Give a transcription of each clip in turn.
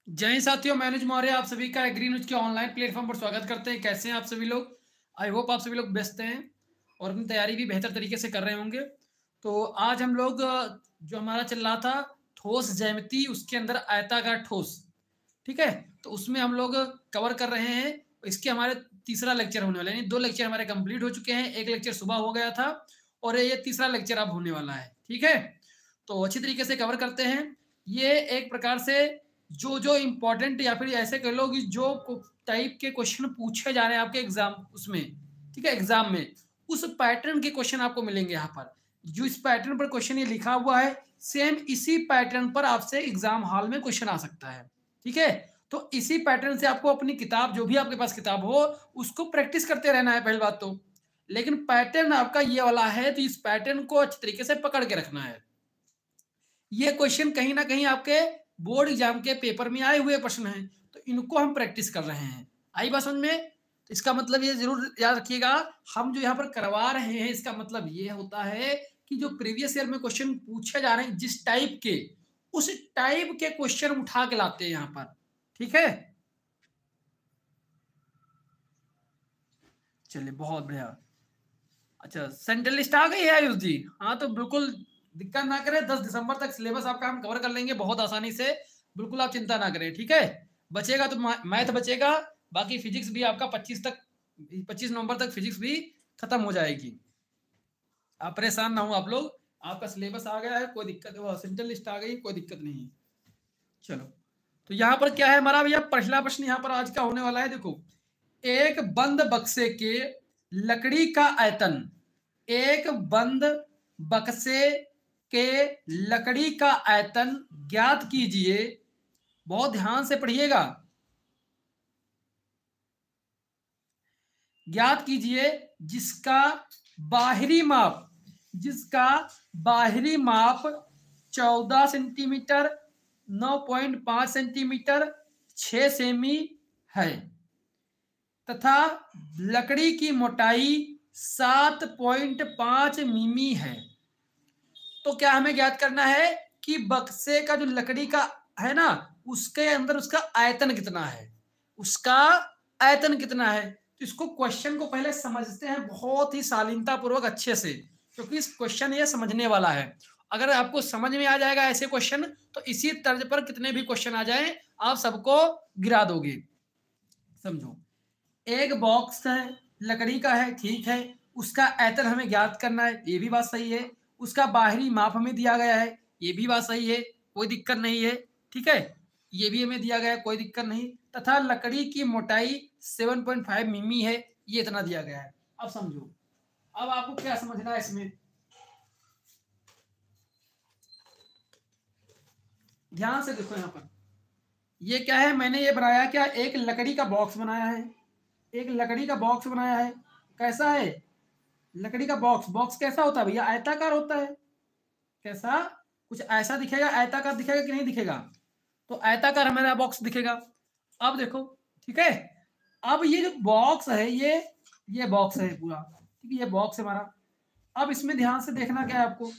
जय हिंद साथियों, मैं अनुज मौर्य आप सभी का एग्री न्यूज के ऑनलाइन प्लेटफॉर्म पर स्वागत करते हैं। कैसे हैं आप सभी लोग? आई होप आप सभी लोग व्यस्त हैं और अपनी तैयारी भी बेहतर तरीके से कर रहे होंगे। तो आज हम लोग जो हमारा चल रहा था ठोस ज्यामिति, उसके अंदर आयताकार ठोस, ठीक है, तो उसमें हम लोग कवर कर रहे हैं। इसके हमारे तीसरा लेक्चर होने वाला है, यानी 2 लेक्चर हमारे कंप्लीट हो चुके हैं। एक लेक्चर सुबह हो गया था और ये तीसरा लेक्चर अब होने वाला है, ठीक है। तो अच्छी तरीके से कवर करते हैं। ये एक प्रकार से जो इम्पोर्टेंट या फिर ऐसे कह लो कि जो टाइप के क्वेश्चन पूछे जा रहे हैं आपके एग्जाम उसमें, ठीक है, एग्जाम में उस पैटर्न के क्वेश्चन आपको मिलेंगे यहाँ पर। जो इस पैटर्न पर क्वेश्चन ये लिखा हुआ है, सेम इसी पैटर्न पर आपसे एग्जाम हॉल में क्वेश्चन आ सकता है, ठीक है। तो इसी पैटर्न से आपको अपनी किताब, जो भी आपके पास किताब हो, उसको प्रैक्टिस करते रहना है पहली बात तो। लेकिन पैटर्न आपका ये वाला है, तो इस पैटर्न को अच्छी तरीके से पकड़ के रखना है। ये क्वेश्चन कहीं ना कहीं आपके बोर्ड एग्जाम के पेपर में आए हुए प्रश्न हैं, तो इनको हम प्रैक्टिस कर रहे हैं। आई बात समझ में? तो इसका मतलब ये जरूर याद रखिएगा, हम जो यहाँ पर करवा रहे हैं इसका मतलब ये होता है कि जो प्रीवियस ईयर में क्वेश्चन पूछे जा रहे हैं जिस टाइप के, उस टाइप के क्वेश्चन उठा के लाते हैं यहाँ पर, ठीक है। चलिए, बहुत बढ़िया। अच्छा, सेंट्रल लिस्ट आ गई है आयुष जी? हाँ, तो बिल्कुल दिक्कत ना करें, 10 दिसंबर तक सिलेबस आपका हम कवर कर लेंगे बहुत आसानी से। बिल्कुल आप चिंता ना करें, ठीक है। बचेगा तो मैथ बचेगा, बाकी फिजिक्स भी आपका 25 नवंबर तक फिजिक्स भी खत्म हो जाएगी। आप परेशान ना हो आप लोग, आपका सिलेबस आ गया है, कोई दिक्कत, सेंट्रल लिस्ट आ गई, कोई दिक्कत नहीं है। चलो, तो यहाँ पर क्या है हमारा भैया, पहला प्रश्न यहाँ पर आज का होने वाला है। देखो, एक बंद बक्से के लकड़ी का आयतन, एक बंद बक्से के लकड़ी का आयतन ज्ञात कीजिए। बहुत ध्यान से पढ़िएगा। ज्ञात कीजिए जिसका बाहरी माप, जिसका बाहरी माप 14 सेंटीमीटर, 9.5 सेंटीमीटर, 6 सेमी है तथा लकड़ी की मोटाई 7.5 मिमी है। तो क्या हमें ज्ञात करना है कि बक्से का जो लकड़ी का है ना, उसके अंदर उसका आयतन कितना है, उसका आयतन कितना है। तो इसको क्वेश्चन को पहले समझते हैं बहुत ही शालीनता पूर्वक अच्छे से, क्योंकि इस क्वेश्चन ये समझने वाला है। अगर आपको समझ में आ जाएगा ऐसे क्वेश्चन, तो इसी तर्ज पर कितने भी क्वेश्चन आ जाएं आप सबको गिरा दोगे। समझो, एक बॉक्स है, लकड़ी का है, ठीक है, उसका आयतन हमें ज्ञात करना है, ये भी बात सही है। उसका बाहरी माप हमें दिया गया है, ये भी बात सही है, कोई दिक्कत नहीं है, ठीक है। ये भी हमें दिया गया है, कोई दिक्कत नहीं। तथा लकड़ी की मोटाई 7.5 मिमी है, ये इतना दिया गया है। अब समझो, अब आपको क्या समझना है इसमें, ध्यान से देखो। यहाँ पर ये क्या है, मैंने ये बनाया क्या, एक लकड़ी का बॉक्स बनाया है, एक लकड़ी का बॉक्स बनाया है। कैसा है? लकड़ी का बॉक्स। बॉक्स कैसा होता है भैया? आयताकार होता है। कैसा? कुछ ऐसा दिखेगा, आयताकार दिखेगा कि नहीं दिखेगा? तो आयताकार हमारा बॉक्स दिखेगा। अब देखो, ठीक है, अब ये जो बॉक्स है, ये बॉक्स है पूरा, ठीक है, ये बॉक्स है हमारा। अब इसमें ध्यान से देखना क्या है आपको,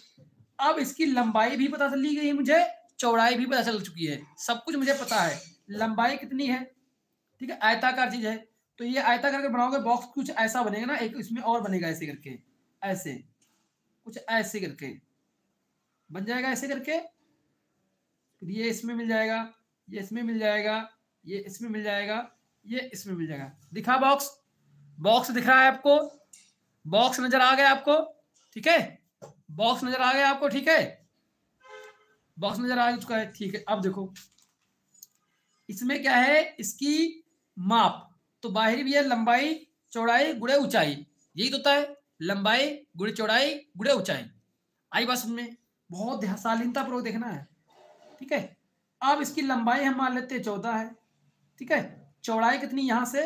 अब इसकी लंबाई भी पता चली गई मुझे, चौड़ाई भी पता चल चुकी है, सब कुछ मुझे पता है। लंबाई कितनी है, ठीक है, आयताकार चीज है। तो ये आयताकार के बनाओगे बॉक्स, कुछ ऐसा बनेगा ना, एक इसमें और बनेगा ऐसे करके, ऐसे कुछ ऐसे करके बन जाएगा, ऐसे करके। फिर ये इसमें मिल जाएगा, ये इसमें मिल जाएगा, ये इसमें मिल जाएगा, ये इसमें मिल जाएगा। दिखा बॉक्स? बॉक्स दिख रहा है आपको? बॉक्स नजर आ गया आपको? ठीक है, बॉक्स नजर आ गया आपको? ठीक है, बॉक्स नजर आ चुका है, ठीक है। अब देखो, इसमें क्या है, इसकी माप तो बाहरी भी है, लंबाई चौड़ाई गुणे ऊंचाई, यही तो होता है, लंबाई गुणे चौड़ाई गुणे ऊंचाई। आई बात समझ में? बहुत शालीनता पूर्वक देखना है, ठीक है। अब इसकी लंबाई हम मान लेते हैं 14 है, ठीक है। चौड़ाई कितनी, यहां से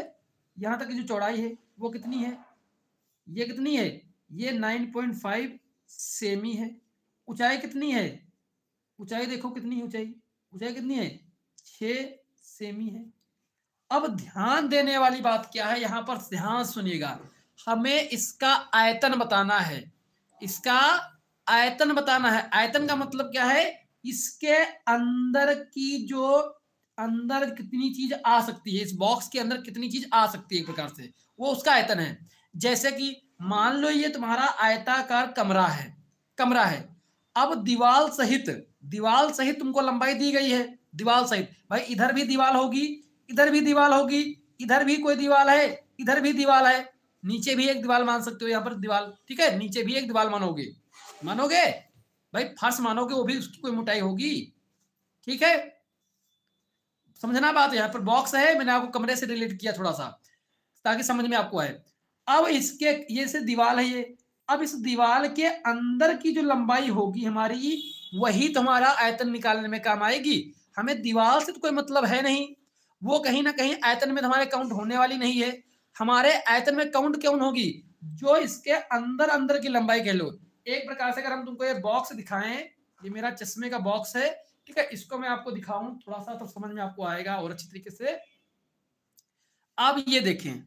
यहां तक की जो चौड़ाई है वो कितनी है, ये कितनी है, ये 9.5 सेमी है। ऊंचाई कितनी है, ऊंचाई देखो कितनी है, ऊंचाई ऊंचाई कितनी है, 6 सेमी है। अब ध्यान देने वाली बात क्या है, यहां पर ध्यान सुनिएगा, हमें इसका आयतन बताना है, इसका आयतन बताना है। आयतन का मतलब क्या है, इसके अंदर की जो अंदर कितनी चीज आ सकती है, इस बॉक्स के अंदर कितनी चीज आ सकती है एक प्रकार से, वो उसका आयतन है। जैसे कि मान लो ये तुम्हारा आयताकार कमरा है। अब दीवाल सहित तुमको लंबाई दी गई है, दीवाल सहित भाई, इधर भी दीवाल होगी, इधर भी दीवाल होगी, इधर भी कोई दीवाल है, इधर भी दीवाल है, नीचे भी एक दीवाल मान सकते हो, यहाँ पर दीवाल, ठीक है, नीचे भी एक दीवाल मानोगे, मानोगे भाई, फर्श मानोगे, वो भी उसकी कोई मोटाई होगी, ठीक है। समझना बात, यहाँ पर बॉक्स है, मैंने आपको कमरे से रिलेट किया थोड़ा सा ताकि समझ में आपको आए। अब इसके ये से दीवार है ये, अब इस दीवार के अंदर की जो लंबाई होगी हमारी, वही तुम्हारा आयतन निकालने में काम आएगी। हमें दीवार से तो कोई मतलब है नहीं, वो कहीं ना कहीं आयतन में हमारे काउंट होने वाली नहीं है। हमारे आयतन में काउंट क्यों होगी, जो इसके अंदर अंदर की लंबाई कह लो। एक प्रकार से अगर हम तुमको ये बॉक्स दिखाएं, ये मेरा चश्मे का बॉक्स है, ठीक है, इसको मैं आपको दिखाऊं थोड़ा सा तो समझ में आपको आएगा और अच्छी तरीके से। अब ये देखें,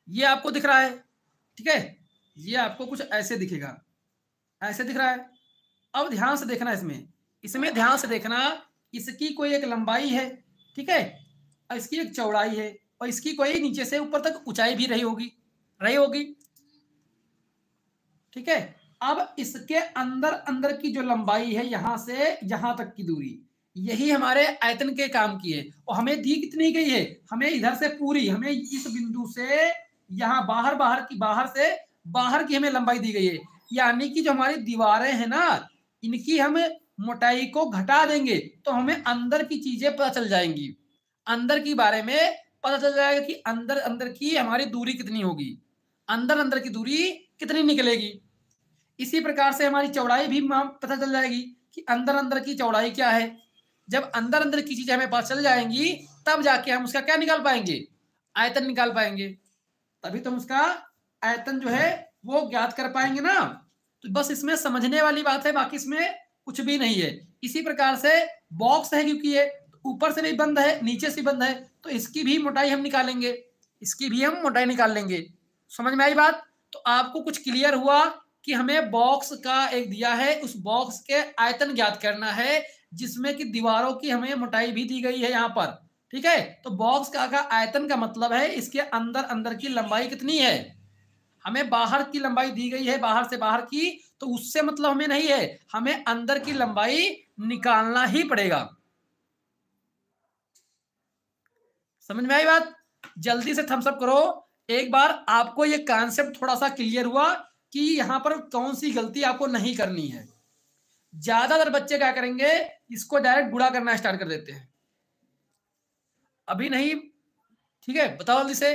ये आपको दिख रहा है, ठीक है, ये आपको कुछ ऐसे दिखेगा, ऐसे दिख रहा है। अब ध्यान से देखना, इसमें इसमें ध्यान से देखना, इसकी कोई एक लंबाई है, ठीक है, और इसकी एक चौड़ाई है, और इसकी कोई नीचे से ऊपर तक ऊंचाई भी रही होगी, ठीक है। अब इसके अंदर अंदर की जो लंबाई है, यहां से यहां तक की दूरी, यही हमारे आयतन के काम की है। और हमें दी कितनी गई है, हमें इधर से पूरी, हमें इस बिंदु से यहाँ बाहर की हमें लंबाई दी गई है। यानी कि जो हमारी दीवारें हैं ना, इनकी हम मोटाई को घटा देंगे तो हमें अंदर की चीजें पता चल जाएंगी, अंदर की बारे में पता चल जाएगा कि अंदर अंदर की हमारी दूरी कितनी होगी, अंदर अंदर की दूरी कितनी निकलेगी। इसी प्रकार से हमारी चौड़ाई भी पता चल जाएगी कि अंदर अंदर की चौड़ाई क्या है। जब अंदर अंदर की चीजें हमें पता चल जाएंगी, तब जाके हम उसका क्या निकाल पाएंगे, आयतन निकाल पाएंगे, तभी तो हम उसका आयतन जो है वो ज्ञात कर पाएंगे ना। तो बस इसमें समझने वाली बात है, बाकी इसमें कुछ भी नहीं है। इसी प्रकार से बॉक्स है, क्योंकि ये ऊपर से भी बंद है नीचे से बंद है, तो इसकी भी मोटाई हम निकालेंगे, इसकी भी हम मोटाई निकाल लेंगे। समझ में आई बात। तो आपको कुछ क्लियर हुआ कि हमें बॉक्स का एक दिया है, उस बॉक्स के आयतन ज्ञात करना है, जिसमें कि दीवारों की हमें मोटाई भी दी गई है यहाँ पर, ठीक है। तो बॉक्स का आयतन का मतलब है इसके अंदर अंदर की लंबाई कितनी है। हमें बाहर की लंबाई दी गई है, बाहर से बाहर की, तो उससे मतलब हमें नहीं है, हमें अंदर की लंबाई निकालना ही पड़ेगा। समझ में आई बात। जल्दी से थम्स अप करो एक बार, आपको ये कॉन्सेप्ट थोड़ा सा क्लियर हुआ कि यहां पर कौन सी गलती आपको नहीं करनी है। ज्यादातर बच्चे क्या करेंगे, इसको डायरेक्ट गुणा करना स्टार्ट कर देते हैं। अभी नहीं, ठीक है, बताओ जल्दी से।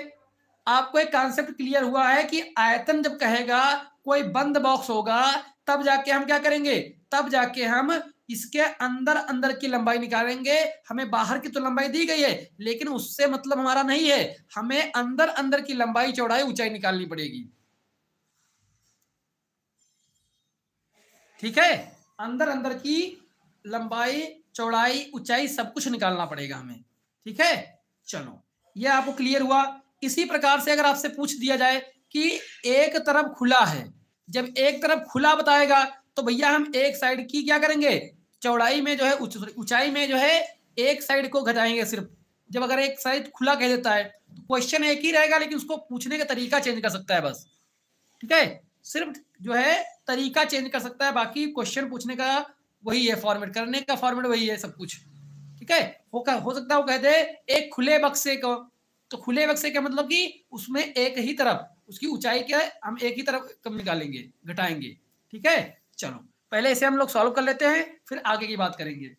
आपको एक कॉन्सेप्ट क्लियर हुआ है कि आयतन जब कहेगा कोई बंद बॉक्स होगा, तब जाके हम क्या करेंगे, तब जाके हम इसके अंदर अंदर की लंबाई निकालेंगे। हमें बाहर की तो लंबाई दी गई है, लेकिन उससे मतलब हमारा नहीं है, हमें अंदर अंदर की लंबाई चौड़ाई ऊंचाई निकालनी पड़ेगी, ठीक है। अंदर अंदर की लंबाई चौड़ाई ऊंचाई सब कुछ निकालना पड़ेगा हमें, ठीक है। चलो, ये आपको क्लियर हुआ। इसी प्रकार से अगर आपसे पूछ दिया जाए कि एक तरफ खुला है, जब एक तरफ खुला बताएगा तो भैया हम एक साइड की क्या करेंगे, चौड़ाई में जो है ऊंचाई में जो है एक साइड को घटाएंगे सिर्फ। जब अगर एक साइड खुला कह देता है तो क्वेश्चन एक ही रहेगा, लेकिन उसको पूछने का तरीका चेंज कर सकता है बस, ठीक है। सिर्फ जो है तरीका चेंज कर सकता है, बाकी क्वेश्चन पूछने का वही है, फॉर्मेट करने का फॉर्मेट वही है सब कुछ, ठीक है। हो सकता है वो कह दे एक खुले बक्से को, तो खुले बक्से का मतलब कि उसमें एक ही तरफ उसकी ऊंचाई क्या है, हम एक ही तरफ कम निकालेंगे, घटाएंगे, ठीक है। चलो, पहले इसे हम लोग सॉल्व कर लेते हैं, फिर आगे की बात करेंगे।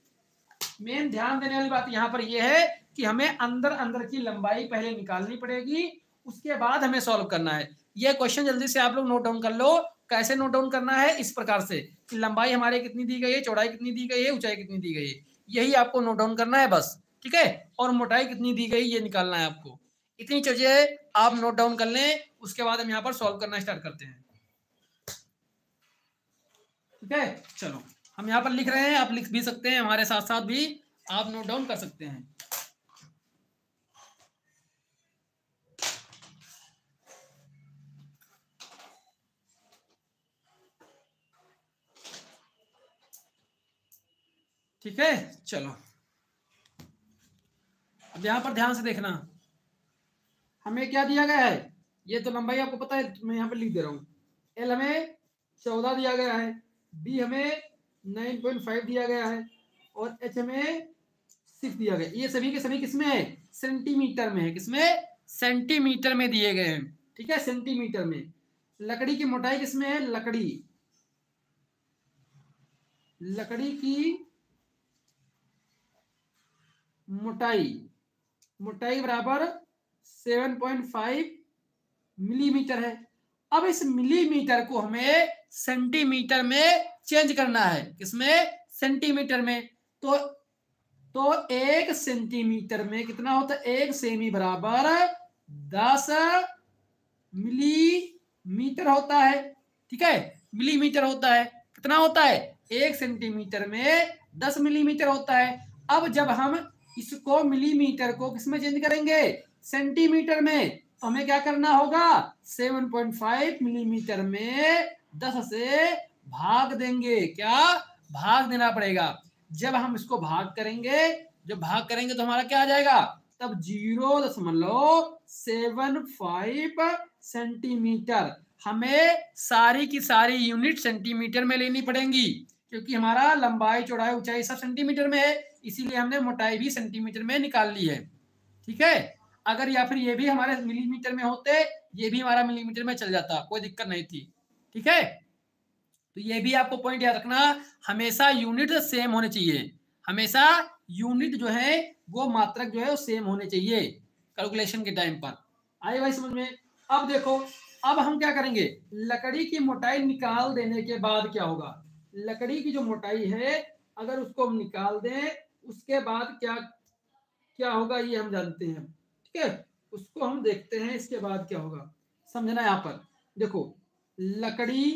मेन ध्यान देने वाली बात यहाँ पर यह है कि हमें अंदर अंदर की लंबाई पहले निकालनी पड़ेगी, उसके बाद हमें सॉल्व करना है। यह क्वेश्चन जल्दी से आप लोग नोट डाउन कर लो। कैसे नोट डाउन करना है, इस प्रकार से कि लंबाई हमारे कितनी दी गई है, चौड़ाई कितनी दी गई है, ऊंचाई कितनी दी गई है, यही आपको नोट डाउन करना है बस, ठीक है। और मोटाई कितनी दी गई ये निकालना है आपको। इतनी चीजें आप नोट डाउन कर लें, उसके बाद हम यहाँ पर सॉल्व करना स्टार्ट करते हैं, ठीक है। चलो, हम यहाँ पर लिख रहे हैं, आप लिख भी सकते हैं, हमारे साथ साथ भी आप नोट डाउन कर सकते हैं। ठीक है, चलो। अब यहाँ पर ध्यान से देखना, हमें क्या दिया गया है, ये तो लंबाई आपको पता है, मैं यहाँ पर लिख दे रहा हूँ। एल हमें 14 दिया गया है, बी हमें 9.5 दिया गया है, और एच हमें 6 दिया गया। ये सभी के सभी किसमें है, सेंटीमीटर में है। किसमें, सेंटीमीटर में दिए गए हैं। ठीक है, सेंटीमीटर में। लकड़ी की मोटाई किसमें है, लकड़ी की मोटाई बराबर 7.5 मिलीमीटर है। अब इस मिलीमीटर को हमें सेंटीमीटर में चेंज करना है। किसमें, सेंटीमीटर में। तो 1 सेंटीमीटर में कितना होता है, 1 सेमी बराबर 10 मिलीमीटर होता है। ठीक है, मिलीमीटर होता है। कितना होता है, 1 सेंटीमीटर में 10 मिलीमीटर होता है। अब जब हम इसको मिलीमीटर को किसमें चेंज करेंगे, सेंटीमीटर में, तो हमें क्या करना होगा, 7.5 मिलीमीटर में 10 से भाग देंगे। क्या, भाग देना पड़ेगा। जब हम इसको भाग करेंगे तो हमारा क्या आ जाएगा, तब 0.75 सेंटीमीटर। हमें सारी की सारी यूनिट सेंटीमीटर में लेनी पड़ेंगी, क्योंकि हमारा लंबाई चौड़ाई ऊंचाई सब सेंटीमीटर में है, इसीलिए हमने मोटाई भी सेंटीमीटर में निकाल ली है। ठीक है, अगर या फिर ये भी हमारे मिलीमीटर में होते, ये भी हमारा मिलीमीटर में चल जाता, कोई दिक्कत नहीं थी। ठीक है, तो ये भी आपको पॉइंट याद रखना, हमेशा यूनिट सेम होने चाहिए। हमेशा यूनिट जो है वो मात्रक जो है वो सेम होने चाहिए कैलकुलेशन के टाइम पर। आए भाई समझ में। अब देखो, अब हम क्या करेंगे, लकड़ी की मोटाई निकाल देने के बाद क्या होगा, लकड़ी की जो मोटाई है अगर उसको हम निकाल दें, उसके बाद क्या क्या होगा ये हम जानते हैं। ठीक है, उसको हम देखते हैं, इसके बाद क्या होगा समझना। यहाँ पर देखो, लकड़ी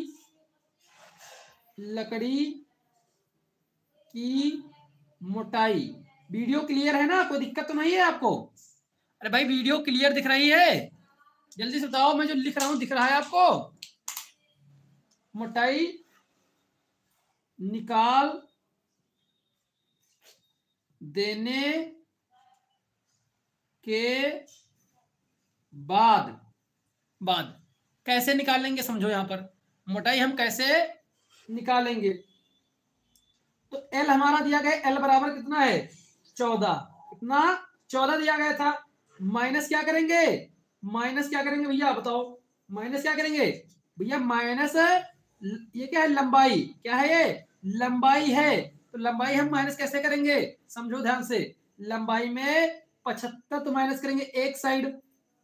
की मोटाई, वीडियो क्लियर है ना, कोई दिक्कत तो नहीं है आपको। अरे भाई वीडियो क्लियर दिख रही है, जल्दी से बताओ, मैं जो लिख रहा हूं दिख रहा है आपको। मोटाई निकाल देने के बाद कैसे निकालेंगे, समझो। यहां पर मोटाई हम कैसे निकालेंगे, तो एल हमारा दिया गया, एल बराबर कितना है, 14। कितना, 14 दिया गया था। माइनस क्या करेंगे भैया बताओ, माइनस क्या करेंगे भैया, माइनस ये क्या है, लंबाई। क्या है ये, लंबाई है। तो लंबाई हम माइनस कैसे करेंगे, समझो ध्यान से। लंबाई में 75 तो माइनस करेंगे एक साइड,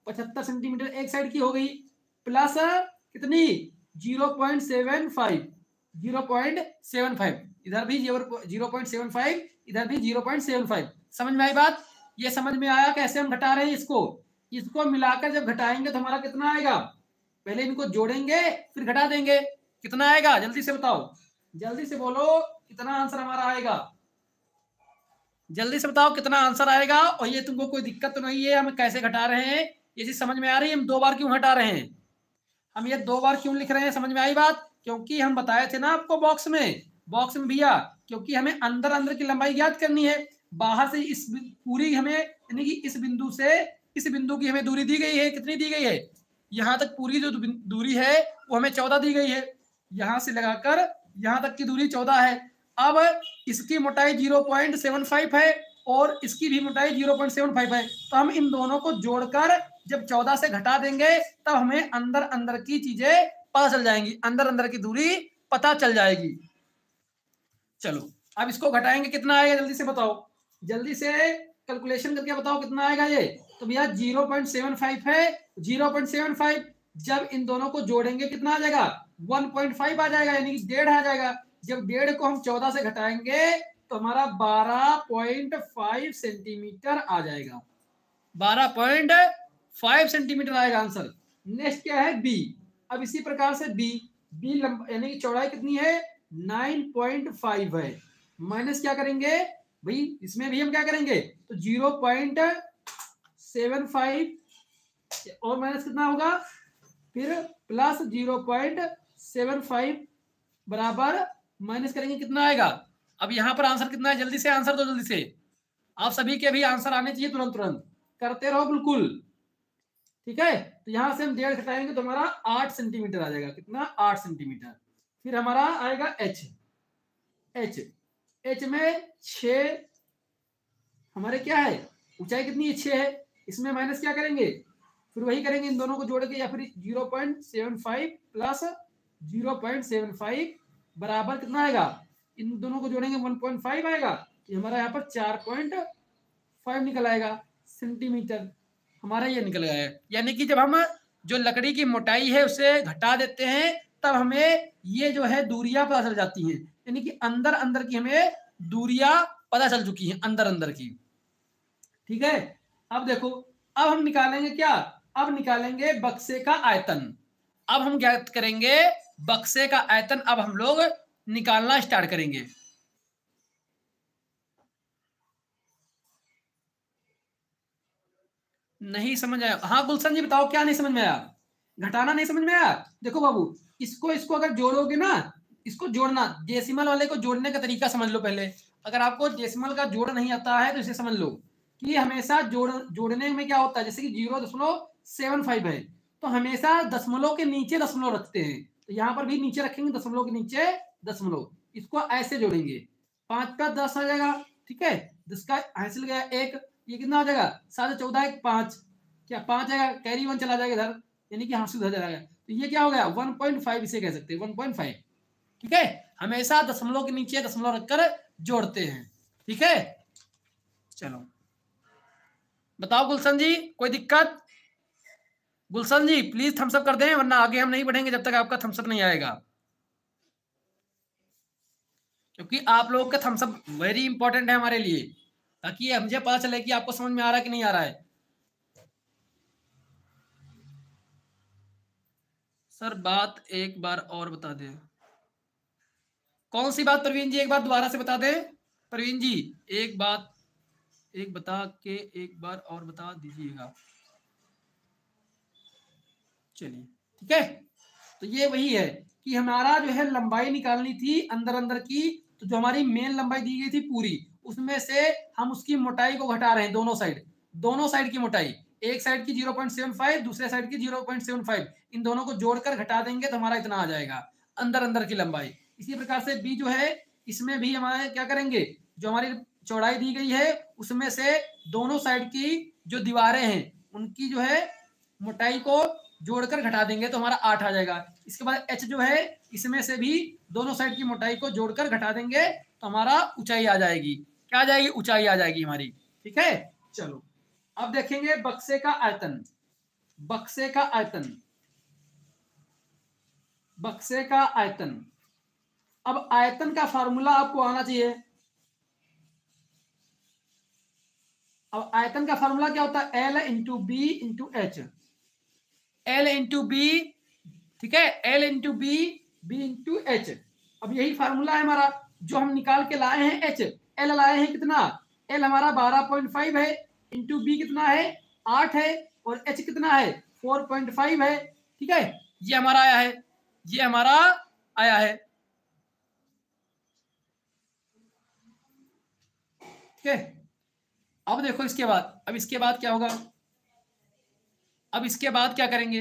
75 सेंटीमीटर एक साइड की हो गई, प्लस कितनी, 0.75 इधर भी 0.75, इधर भी 0.75। समझ में आई बात, ये समझ में आया कैसे हम घटा रहे हैं इसको मिलाकर जब घटाएंगे तो हमारा कितना आएगा, पहले इनको जोड़ेंगे फिर घटा देंगे। कितना आएगा जल्दी से बताओ, जल्दी से बोलो कितना आंसर हमारा आएगा, जल्दी से बताओ कितना आंसर आएगा। और ये तुमको कोई दिक्कत तो नहीं है, हम कैसे घटा रहे हैं ये चीज समझ में आ रही है, हम 2 बार क्यों घटा रहे हैं, हम ये 2 बार क्यों लिख रहे हैं, समझ में आई बात। क्योंकि हम बताए थे ना आपको बॉक्स में भैया, क्योंकि हमें अंदर की लंबाई ज्ञात करनी है। बाहर से इस पूरी हमें, यानी कि इस बिंदु से इस बिंदु की हमें दूरी दी गई है, कितनी दी गई है, यहाँ तक पूरी जो दूरी है वो हमें 14 दी गई है, यहाँ से लगाकर यहाँ तक की दूरी 14 है। अब इसकी मोटाई 0.75 है और इसकी भी मोटाई 0.75 है, तो हम इन दोनों को जोड़कर जब 14 से घटा देंगे तब हमें अंदर की चीजें पता चल जाएंगी, अंदर की दूरी पता चल जाएगी। चलो अब इसको घटाएंगे, कितना आएगा जल्दी से बताओ, जल्दी से कैलकुलेशन करके बताओ कितना आएगा ये। तो भैया 0.75 है, 0.75 जब इन दोनों को जोड़ेंगे कितना आ जाएगा, 1.5 आ जाएगा, यानी कि 1.5 आ जाएगा। जब 1.5 को हम 14 से घटाएंगे तो हमारा 12.5 सेंटीमीटर आ जाएगा, 12.5 सेंटीमीटर आएगा आंसर। नेक्स्ट क्या है, बी। अब इसी प्रकार से बी यानी कि चौड़ाई कितनी है, 9.5 है। माइनस क्या करेंगे भाई, इसमें भी हम क्या करेंगे, तो 0.75 और माइनस कितना होगा, फिर प्लस 0.75 बराबर माइनस करेंगे, कितना आएगा। अब यहां पर आंसर कितना है, जल्दी से आंसर दो जल्दी से, आप सभी के भी आंसर आने चाहिए तुरंत तुरंत, करते रहो बिल्कुल। ठीक है, तो यहां से हम 1.5 घटाएंगे तो हमारा 8 सेंटीमीटर आ जाएगा। कितना? 8 सेंटीमीटर। फिर हमारा आएगा एच। एच एच में 6 हमारे क्या है, ऊंचाई कितनी है? 6 है। इसमें माइनस क्या करेंगे? फिर वही करेंगे, इन दोनों को जोड़ के, या फिर 0.75 प्लस 0.75 बराबर कितना आएगा? इन दोनों को जोड़ेंगे 1.5 आएगा। ये हमारा यहाँ पर 4.5 निकल आएगा सेंटीमीटर। हमारा ये निकल गया है। यानी कि जब हम जो लकड़ी की मोटाई है उसे घटा देते हैं तब हमें ये जो है दूरियां पता चल जाती हैं। यानी कि अंदर अंदर की हमें दूरियां पता चल चुकी हैं, अंदर अंदर की। ठीक है, अब देखो, अब हम निकालेंगे क्या? अब निकालेंगे बक्से का आयतन। अब हम ज्ञात करेंगे बक्से का आयतन। अब हम लोग निकालना स्टार्ट करेंगे। नहीं समझ आया? हाँ गुलशन जी बताओ, क्या नहीं समझ में आया? घटाना नहीं समझ में आया? देखो बाबू, इसको इसको अगर जोड़ोगे ना, इसको जोड़ना, डेसिमल वाले को जोड़ने का तरीका समझ लो पहले। अगर आपको डेसिमल का जोड़ नहीं आता है तो इसे समझ लो कि हमेशा जोड़ने में क्या होता है। जैसे कि 0.75 है तो हमेशा दशमलव के नीचे दशमलव रखते हैं, तो यहाँ पर भी नीचे रखेंगे, दशमलव के नीचे दशमलव। इसको ऐसे जोड़ेंगे, 5 का 10 आ जाएगा। ठीक है, 10 का हासिल गया 1, ये कितना आ जाएगा? 7 14 1 5, क्या 5 आएगा? कैरी 1 चला जाएगा इधर, यानी कि हासिल उधर जाएगा। तो ये क्या हो गया? 1.5 इसे कह सकते हैं, 1.5। ठीक है, हमेशा दशमलव के नीचे दशमलव रखकर जोड़ते हैं। ठीक है, चलो बताओ गुलशन जी, कोई दिक्कत? गुलशन जी प्लीज थम्स अप कर दें, वरना आगे हम नहीं बढ़ेंगे जब तक आपका थम्स अप नहीं आएगा, क्योंकि आप लोगों का थम्स अप वेरी इंपॉर्टेंट है हमारे लिए, ताकि मुझे पता चले कि आपको समझ में आ रहा है कि नहीं आ रहा है। सर बात एक बार और बता दें। कौन सी बात प्रवीण जी? एक बार दोबारा से बता दें प्रवीण जी, एक बात एक बता के एक बार और बता दीजिएगा। चलिए ठीक है, तो ये वही है कि हमारा जो है लंबाई निकालनी थी अंदर अंदर की। तो जो हमारी मेन लंबाई दी गई थी पूरी, उसमें से हम उसकी मोटाई को घटा रहे हैं, दोनों साइड की मोटाई। एक साइड की 0.75, दूसरे साइड की 0.75, इन दोनों को जोड़कर घटा देंगे तो हमारा इतना आ जाएगा अंदर अंदर की लंबाई। इसी प्रकार से बी जो है, इसमें भी हमारे क्या करेंगे, जो हमारी चौड़ाई दी गई है उसमें से दोनों साइड की जो दीवारें हैं उनकी जो है मोटाई को जोड़कर घटा देंगे तो हमारा 8 आ जाएगा। इसके बाद एच जो है, इसमें से भी दोनों साइड की मोटाई को जोड़कर घटा देंगे तो हमारा ऊंचाई आ जाएगी। क्या आ जाएगी? ऊंचाई आ जाएगी हमारी। ठीक है, चलो अब देखेंगे बक्से का आयतन। बक्से का आयतन, बक्से का आयतन। अब आयतन का फार्मूला आपको आना चाहिए। अब आयतन का फार्मूला क्या होता है? L into B into H. L into B, ठीक है, L into B, B into H. अब यही फार्मूला है हमारा जो हम निकाल के लाए हैं। एच, एल लाए हैं कितना? एल हमारा 12.5 है, इंटू बी कितना है? 8 है, और एच कितना है? 4.5 है। ठीक है, ये हमारा आया है, ये हमारा आया है। ठीक है, अब देखो इसके बाद, अब इसके बाद क्या होगा? अब इसके बाद क्या करेंगे?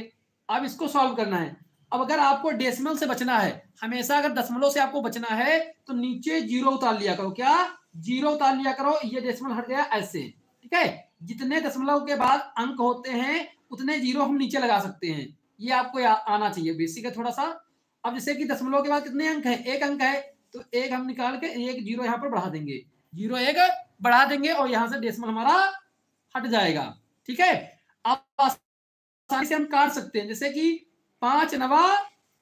अब इसको सॉल्व करना है। अब अगर आपको डेसिमल से बचना है, हमेशा अगर दशमलव से आपको बचना है तो नीचे जीरो उतार लिया करो। क्या? जीरो उतार लिया करो, ये डेसिमल हट गया ऐसे। ठीक है, जितने दशमलव के बाद अंक होते हैं उतने जीरो हम नीचे लगा सकते हैं, ये आपको आना चाहिए, बेसिक है थोड़ा सा। अब जैसे कि दशमलव के बाद कितने अंक है? एक अंक है, तो एक हम निकाल के एक जीरो यहाँ पर बढ़ा देंगे, जीरो एक बढ़ा देंगे और यहाँ से डेसिमल हमारा हट जाएगा। ठीक है, अब आसानी से हम काट सकते हैं, जैसे कि 5 नवा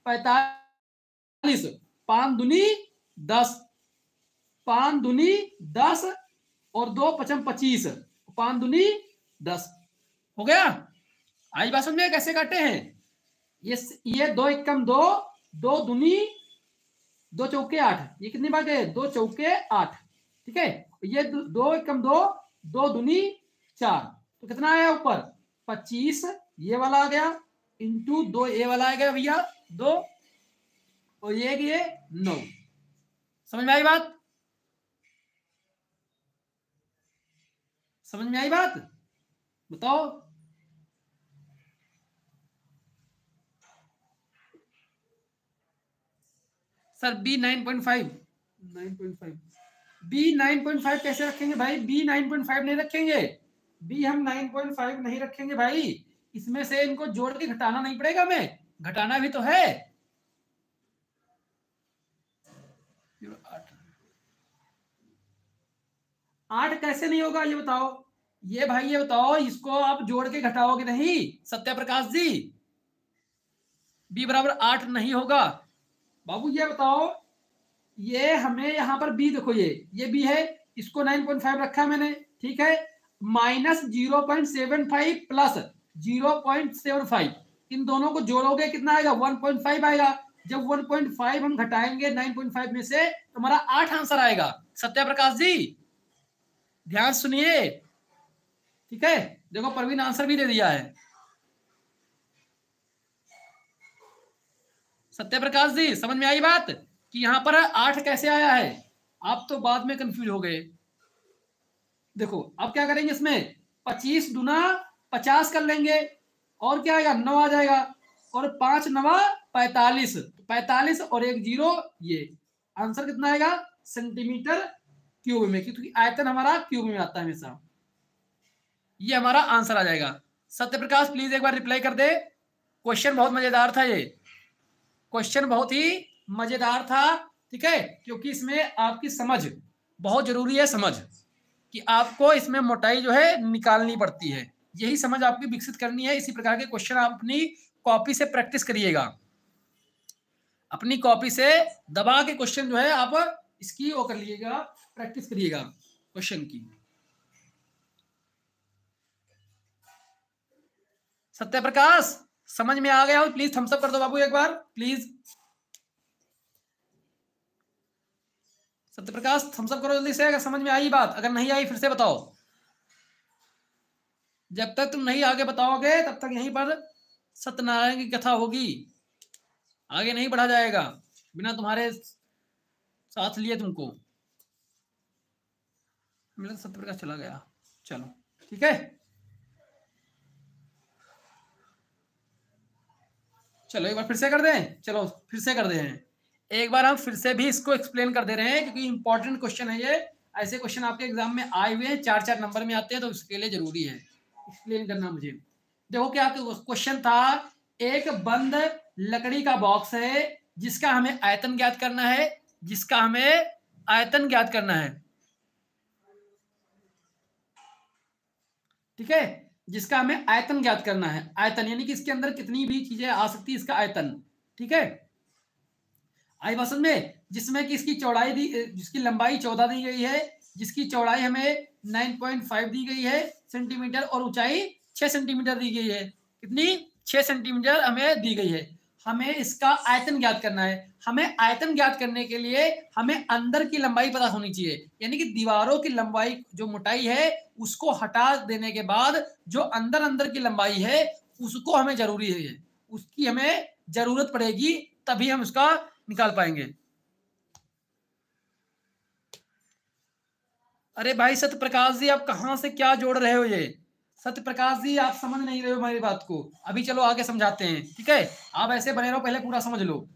45, 5 दूनी 10, 5 दूनी 10 और 2 पचम 25, 5 दूनी 10 हो गया। आज बात समझ में कैसे काटे हैं? ये 2 एकम 2, 2 दूनी 2 चौके 8, ये कितनी बार गए? 2 चौके 8। ठीक है, ये 2 एकम 2, 2 दूनी 4, तो कितना आया ऊपर? 25, ये वाला आ गया, इंटू 2 ये वाला आ गया भैया 2, और ये 9। समझ में आई बात? समझ में आई बात? बताओ। सर बी 9.5, 9.5 बी 9.5 कैसे रखेंगे भाई? बी 9.5 नहीं रखेंगे, बी हम 9.5 नहीं रखेंगे भाई। इसमें से इनको जोड़ के घटाना नहीं पड़ेगा, हमें घटाना भी तो है। 8 कैसे नहीं होगा ये बताओ? ये भाई ये बताओ, इसको आप जोड़ के घटाओगे नहीं सत्य प्रकाश जी? बी बराबर 8 नहीं होगा बाबू। ये बताओ, ये हमें यहाँ पर बी देखो, ये बी है, इसको 9.5 रखा है मैंने, ठीक है। माइनस 0.75 प्लस 0.75, इन दोनों को जोड़ोगे कितना आएगा? 1.5 आएगा। जब 1.5 हम घटाएंगे 9.5 में से तो हमारा 8 आंसर आएगा। सत्य प्रकाश जी ध्यान सुनिए, ठीक है। देखो परवीन आंसर भी दे दिया है। सत्य प्रकाश जी समझ में आई बात कि यहां पर 8 कैसे आया है? आप तो बाद में कंफ्यूज हो गए। देखो अब क्या करेंगे, इसमें 25 दुना 50 कर लेंगे, और क्या आएगा? 9 आ जाएगा, और 5 9 45, 45 और 1 0, ये आंसर कितना आएगा? सेंटीमीटर क्यूब में, क्योंकि आयतन हमारा क्यूब में आता है हमेशा। ये हमारा आंसर आ जाएगा। सत्य प्रकाश प्लीज एक बार रिप्लाई कर दे। क्वेश्चन बहुत मजेदार था, ये क्वेश्चन बहुत ही मजेदार था, ठीक है, क्योंकि इसमें आपकी समझ बहुत जरूरी है। समझ कि आपको इसमें मोटाई जो है निकालनी पड़ती है, यही समझ आपकी विकसित करनी है। इसी प्रकार के क्वेश्चन आप अपनी कॉपी से प्रैक्टिस करिएगा, अपनी कॉपी से दबा के क्वेश्चन जो है आप इसकी वो कर लीजिएगा, प्रैक्टिस करिएगा क्वेश्चन की। सत्य प्रकाश समझ में आ गया हो? प्लीज थम्स अप कर दो बाबू एक बार please. Satya Prakash Thums up करो जल्दी से, अगर समझ में आई बात। अगर नहीं आई फिर से बताओ। जब तक तुम नहीं आगे बताओगे तब तक यहीं पर सत्यनारायण की कथा होगी, आगे नहीं बढ़ा जाएगा बिना तुम्हारे साथ लिए तुमको। मेरा सत्य प्रकाश चला गया, चलो ठीक है। चलो एक बार फिर से कर दें, चलो फिर से कर दे हैं एक बार, हम फिर से भी इसको एक्सप्लेन कर दे रहे हैं, क्योंकि इंपॉर्टेंट क्वेश्चन है ये। ऐसे क्वेश्चन आपके एग्जाम में आए हुए हैं, 4-4 नंबर में आते हैं, तो इसके लिए जरूरी है एक्सप्लेन करना मुझे। देखो क्या क्वेश्चन था, एक बंद लकड़ी का बॉक्स है जिसका हमें आयतन ज्ञात करना है, जिसका हमें आयतन ज्ञात करना है, ठीक है, जिसका हमें आयतन ज्ञात करना है। आयतन यानी कि इसके अंदर कितनी भी चीजें आ सकती है, इसका आयतन, ठीक है। आई बात समझ में? जिसमें कि इसकी चौड़ाई दी, जिसकी लंबाई 14 दी गई है, जिसकी चौड़ाई हमें 9.5 दी गई है सेंटीमीटर, और ऊंचाई 6 सेंटीमीटर दी गई है। कितनी? 6 सेंटीमीटर हमें दी गई है। हमें इसका आयतन ज्ञात करना है। हमें आयतन ज्ञात करने के लिए हमें अंदर की लंबाई पता होनी चाहिए, यानी कि दीवारों की लंबाई जो मोटाई है उसको हटा देने के बाद जो अंदर अंदर की लंबाई है उसको हमें जरूरी है, उसकी हमें जरूरत पड़ेगी, तभी हम उसका निकाल पाएंगे। अरे भाई सत्य प्रकाश जी आप कहां से क्या जोड़ रहे हो? ये सत्य प्रकाश जी आप समझ नहीं रहे हो हमारी बात को। अभी चलो आगे समझाते हैं, ठीक है। आप ऐसे बने रहो, पहले पूरा समझ लो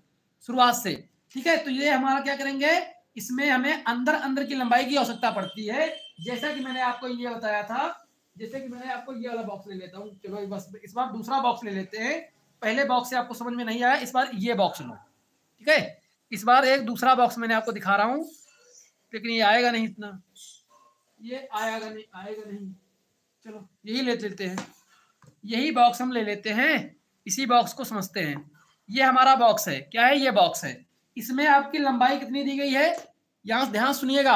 शुरुआत से, ठीक है। तो ये हमारा क्या करेंगे, इसमें हमें अंदर अंदर की लंबाई की आवश्यकता पड़ती है। जैसा कि मैंने आपको ये बताया था, जैसे कि मैंने आपको ये वाला बॉक्स ले लेता हूँ। चलो बस इस बार दूसरा बॉक्स ले लेते हैं। पहले बॉक्स से आपको समझ में नहीं आया, इस बार ये बॉक्स लो, ठीक है। इस बार एक दूसरा बॉक्स मैंने आपको दिखा रहा हूँ, लेकिन ये आएगा नहीं इतना, ये आएगा नहीं। चलो यही ले लेते हैं, यही बॉक्स हम ले लेते हैं, इसी बॉक्स को समझते हैं। ये हमारा बॉक्स है, क्या है? ये बॉक्स है। इसमें आपकी लंबाई कितनी दी गई है? यहां ध्यान सुनिएगा,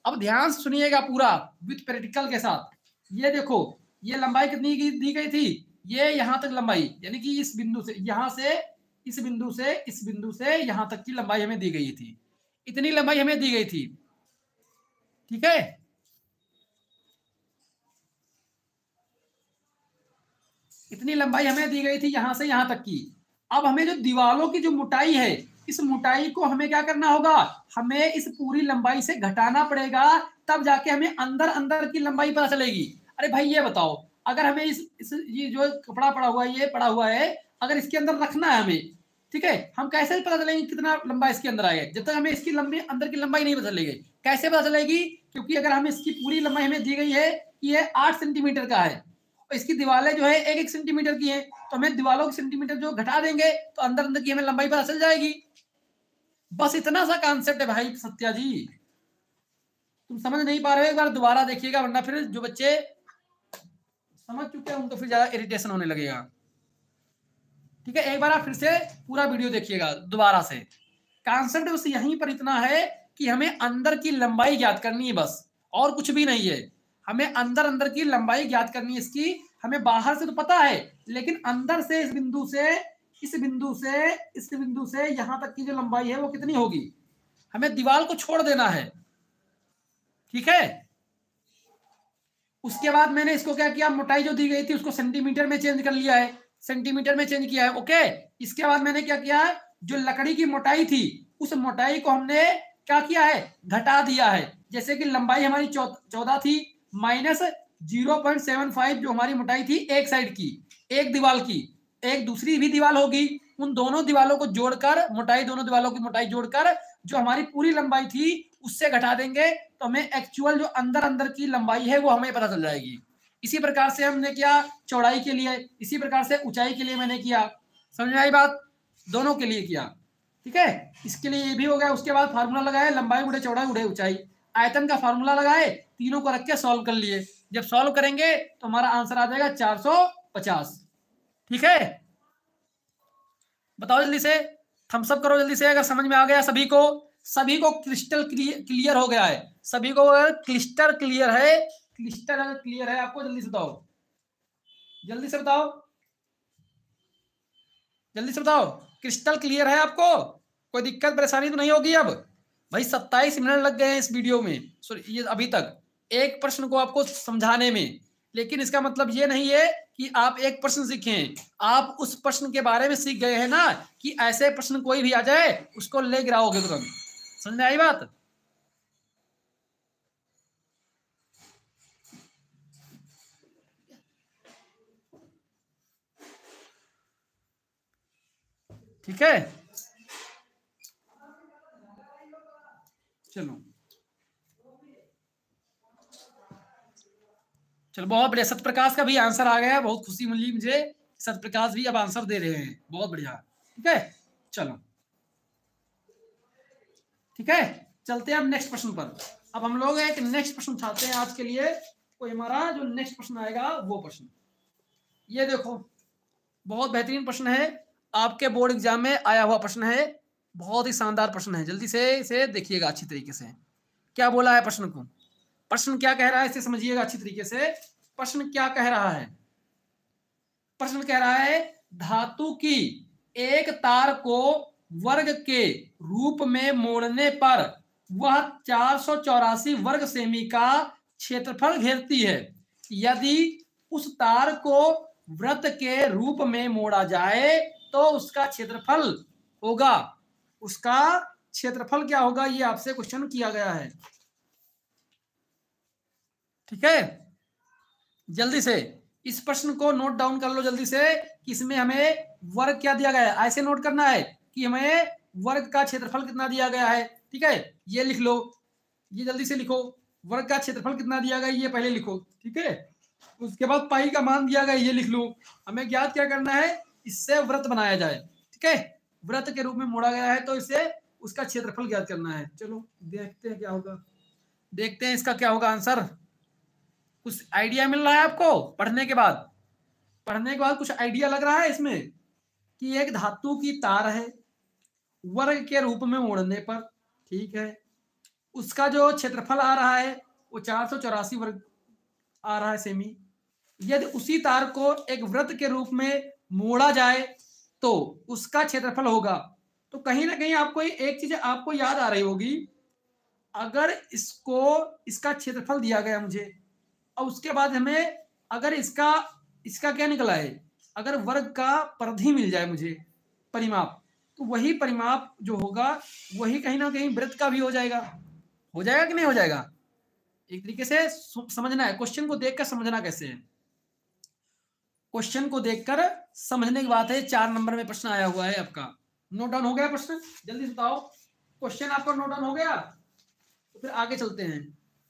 अब ध्यान सुनिएगा पूरा विथ प्रैक्टिकल के साथ। ये देखो, ये लंबाई कितनी दी गई थी? ये यहां तक लंबाई, यानी कि इस बिंदु से, यहां से इस बिंदु से इस बिंदु से यहां तक की लंबाई हमें दी गई थी। इतनी लंबाई हमें दी गई थी, ठीक है। इतनी लंबाई हमें दी गई थी यहां से यहां तक की। अब हमें जो दीवारों की जो मोटाई है, इस मोटाई को हमें क्या करना होगा? हमें इस पूरी लंबाई से घटाना पड़ेगा, तब जाके हमें अंदर अंदर की लंबाई पता चलेगी। अरे भाई ये बताओ, अगर हमें इस ये जो कपड़ा पड़ा हुआ है, ये पड़ा हुआ है, अगर इसके अंदर रखना है हमें, ठीक है, हम कैसे पता चलेंगे कितना लंबा इसके अंदर आएगा, जब तक हमें इसकी लंबी अंदर की लंबाई नहीं पता चलेगी। कैसे पता चलेगी? क्योंकि अगर हमें इसकी पूरी लंबाई हमें दी गई है कि ये 8 सेंटीमीटर का है, और इसकी दीवारें जो है 1-1 सेंटीमीटर की है, तो हमें दीवारों के सेंटीमीटर जो घटा देंगे तो अंदर अंदर की हमें लंबाई पता चल जाएगी। बस इतना सा कॉन्सेप्ट है भाई सत्या जी। तुम समझ नहीं पा रहे हो, एक बार दोबारा देखिएगा, वरना फिर जो बच्चे समझ चुके हैं उनको फिर ज्यादा इरिटेशन होने लगेगा। ठीक है, एक बार आप फिर से पूरा वीडियो देखिएगा दोबारा से। कॉन्सेप्ट बस यहीं पर इतना है कि हमें अंदर की लंबाई ज्ञात करनी है, बस और कुछ भी नहीं है। हमें अंदर अंदर की लंबाई ज्ञात करनी है इसकी। हमें बाहर से तो पता है, लेकिन अंदर से इस बिंदु से इस बिंदु से इस बिंदु से यहां तक की जो लंबाई है वो कितनी होगी, हमें दीवार को छोड़ देना है। ठीक है, उसके बाद मैंने इसको क्या किया, मोटाई जो दी गई थी उसको सेंटीमीटर में चेंज कर लिया है, सेंटीमीटर में चेंज किया है। ओके, इसके बाद मैंने क्या किया, जो लकड़ी की मोटाई थी उस मोटाई को हमने क्या किया है, घटा दिया है। जैसे कि लंबाई हमारी 14 थी, माइनस 0.75 जो हमारी मोटाई थी एक साइड की, एक दीवार की, एक दूसरी भी दीवार होगी, उन दोनों दीवारों को जोड़कर मोटाई, दोनों दीवारों की मोटाई जोड़कर जो हमारी पूरी लंबाई थी उससे घटा देंगे, तो हमें एक्चुअल जो अंदर अंदर की लंबाई है वो हमें पता चल जाएगी। इसी प्रकार से हमने किया चौड़ाई के लिए, इसी प्रकार से ऊंचाई के लिए मैंने किया। समझ में आई बात? दोनों के लिए किया। ठीक है, इसके लिए ये भी हो गया। उसके बाद फार्मूला लगाए, लंबाई गुणे चौड़ाई गुणे ऊंचाई, आयतन का फार्मूला लगाए, तीनों को रख के सॉल्व कर लिए। जब सॉल्व करेंगे तो हमारा आंसर आ जाएगा 450। ठीक है, बताओ जल्दी से, थम्सअप करो जल्दी से अगर समझ में आ गया सभी को। सभी को क्रिस्टल क्लियर हो गया है? सभी को अगर क्लिस्टर क्लियर है, क्लिस्टर अगर क्लियर है आपको, जल्दी से बताओ, जल्दी से बताओ, जल्दी से बताओ, क्रिस्टल क्लियर है आपको? कोई दिक्कत परेशानी तो नहीं होगी अब? भाई 27 मिनट लग गए हैं इस वीडियो में, ये अभी तक एक प्रश्न को आपको समझाने में। लेकिन इसका मतलब ये नहीं है कि आप एक प्रश्न सीखें, आप उस प्रश्न के बारे में सीख गए हैं ना, कि ऐसे प्रश्न कोई भी आ जाए उसको ले गिराओगे तुरंत। समझ में आई बात? ठीक है, चलो चलो, बहुत बढ़िया। सत्यप्रकाश का भी आंसर आ गया, बहुत खुशी मिली मुझे, सत्यप्रकाश भी अब आंसर दे रहे हैं, बहुत बढ़िया। ठीक है, चलो ठीक है, चलते हैं अब नेक्स्ट प्रश्न पर। अब हम लोग एक नेक्स्ट प्रश्न उठाते हैं आज के लिए। कोई हमारा जो नेक्स्ट प्रश्न आएगा वो प्रश्न, ये देखो, बहुत बेहतरीन प्रश्न है, आपके बोर्ड एग्जाम में आया हुआ प्रश्न है, बहुत ही शानदार प्रश्न है। जल्दी से इसे देखिएगा अच्छी तरीके से, क्या बोला है प्रश्न को, प्रश्न क्या कह रहा है इसे समझिएगा अच्छी तरीके से। प्रश्न क्या कह रहा है? प्रश्न कह रहा है, धातु की एक तार को वर्ग के रूप में मोड़ने पर वह 484 वर्ग सेमी का क्षेत्रफल घेरती है। यदि उस तार को वृत्त के रूप में मोड़ा जाए तो उसका क्षेत्रफल होगा, उसका क्षेत्रफल क्या होगा, ये आपसे क्वेश्चन किया गया है। ठीक है, जल्दी से इस प्रश्न को नोट डाउन कर लो जल्दी से, कि इसमें हमें वर्ग क्या दिया गया है, ऐसे नोट करना है कि हमें वर्ग का क्षेत्रफल कितना दिया गया है। ठीक है, ये लिख लो, ये जल्दी से लिखो, वर्ग का क्षेत्रफल कितना दिया गया ये पहले लिखो। ठीक है, उसके बाद पाई का मान दिया गया ये लिख लो। हमें ज्ञात क्या करना है, इससे वृत्त बनाया जाए। ठीक है, वृत्त के रूप में मोड़ा गया है तो इसे उसका क्षेत्रफल ज्ञात करना है। चलो देखते हैं क्या होगा, देखते हैं इसका क्या होगा आंसर। कुछ आइडिया मिल रहा है आपको पढ़ने के बाद? पढ़ने के बाद कुछ आइडिया लग रहा है इसमें, कि एक धातु की तार है, वर्ग के रूप में मोड़ने पर, ठीक है, उसका जो क्षेत्रफल आ रहा है वो 484 वर्ग आ रहा है सेमी। यदि उसी तार को एक वृत्त के रूप में मोड़ा जाए तो उसका क्षेत्रफल होगा। तो कहीं ना कहीं आपको एक चीज आपको याद आ रही होगी, अगर इसको इसका क्षेत्रफल दिया गया मुझे, और उसके बाद हमें अगर इसका क्या निकला है, अगर वर्ग का परिधि मिल जाए मुझे, परिमाप, तो वही परिमाप जो होगा वही कहीं ना कहीं वृत्त का भी हो जाएगा। हो जाएगा कि नहीं हो जाएगा? एक तरीके से समझना है, क्वेश्चन को देखकर समझना कैसे है, क्वेश्चन को देखकर समझने की बात है। 4 नंबर में प्रश्न आया हुआ है आपका। नोट डाउन हो गया प्रश्न? जल्दी से बताओ, क्वेश्चन आपका नोट डाउन हो गया? तो फिर आगे चलते हैं।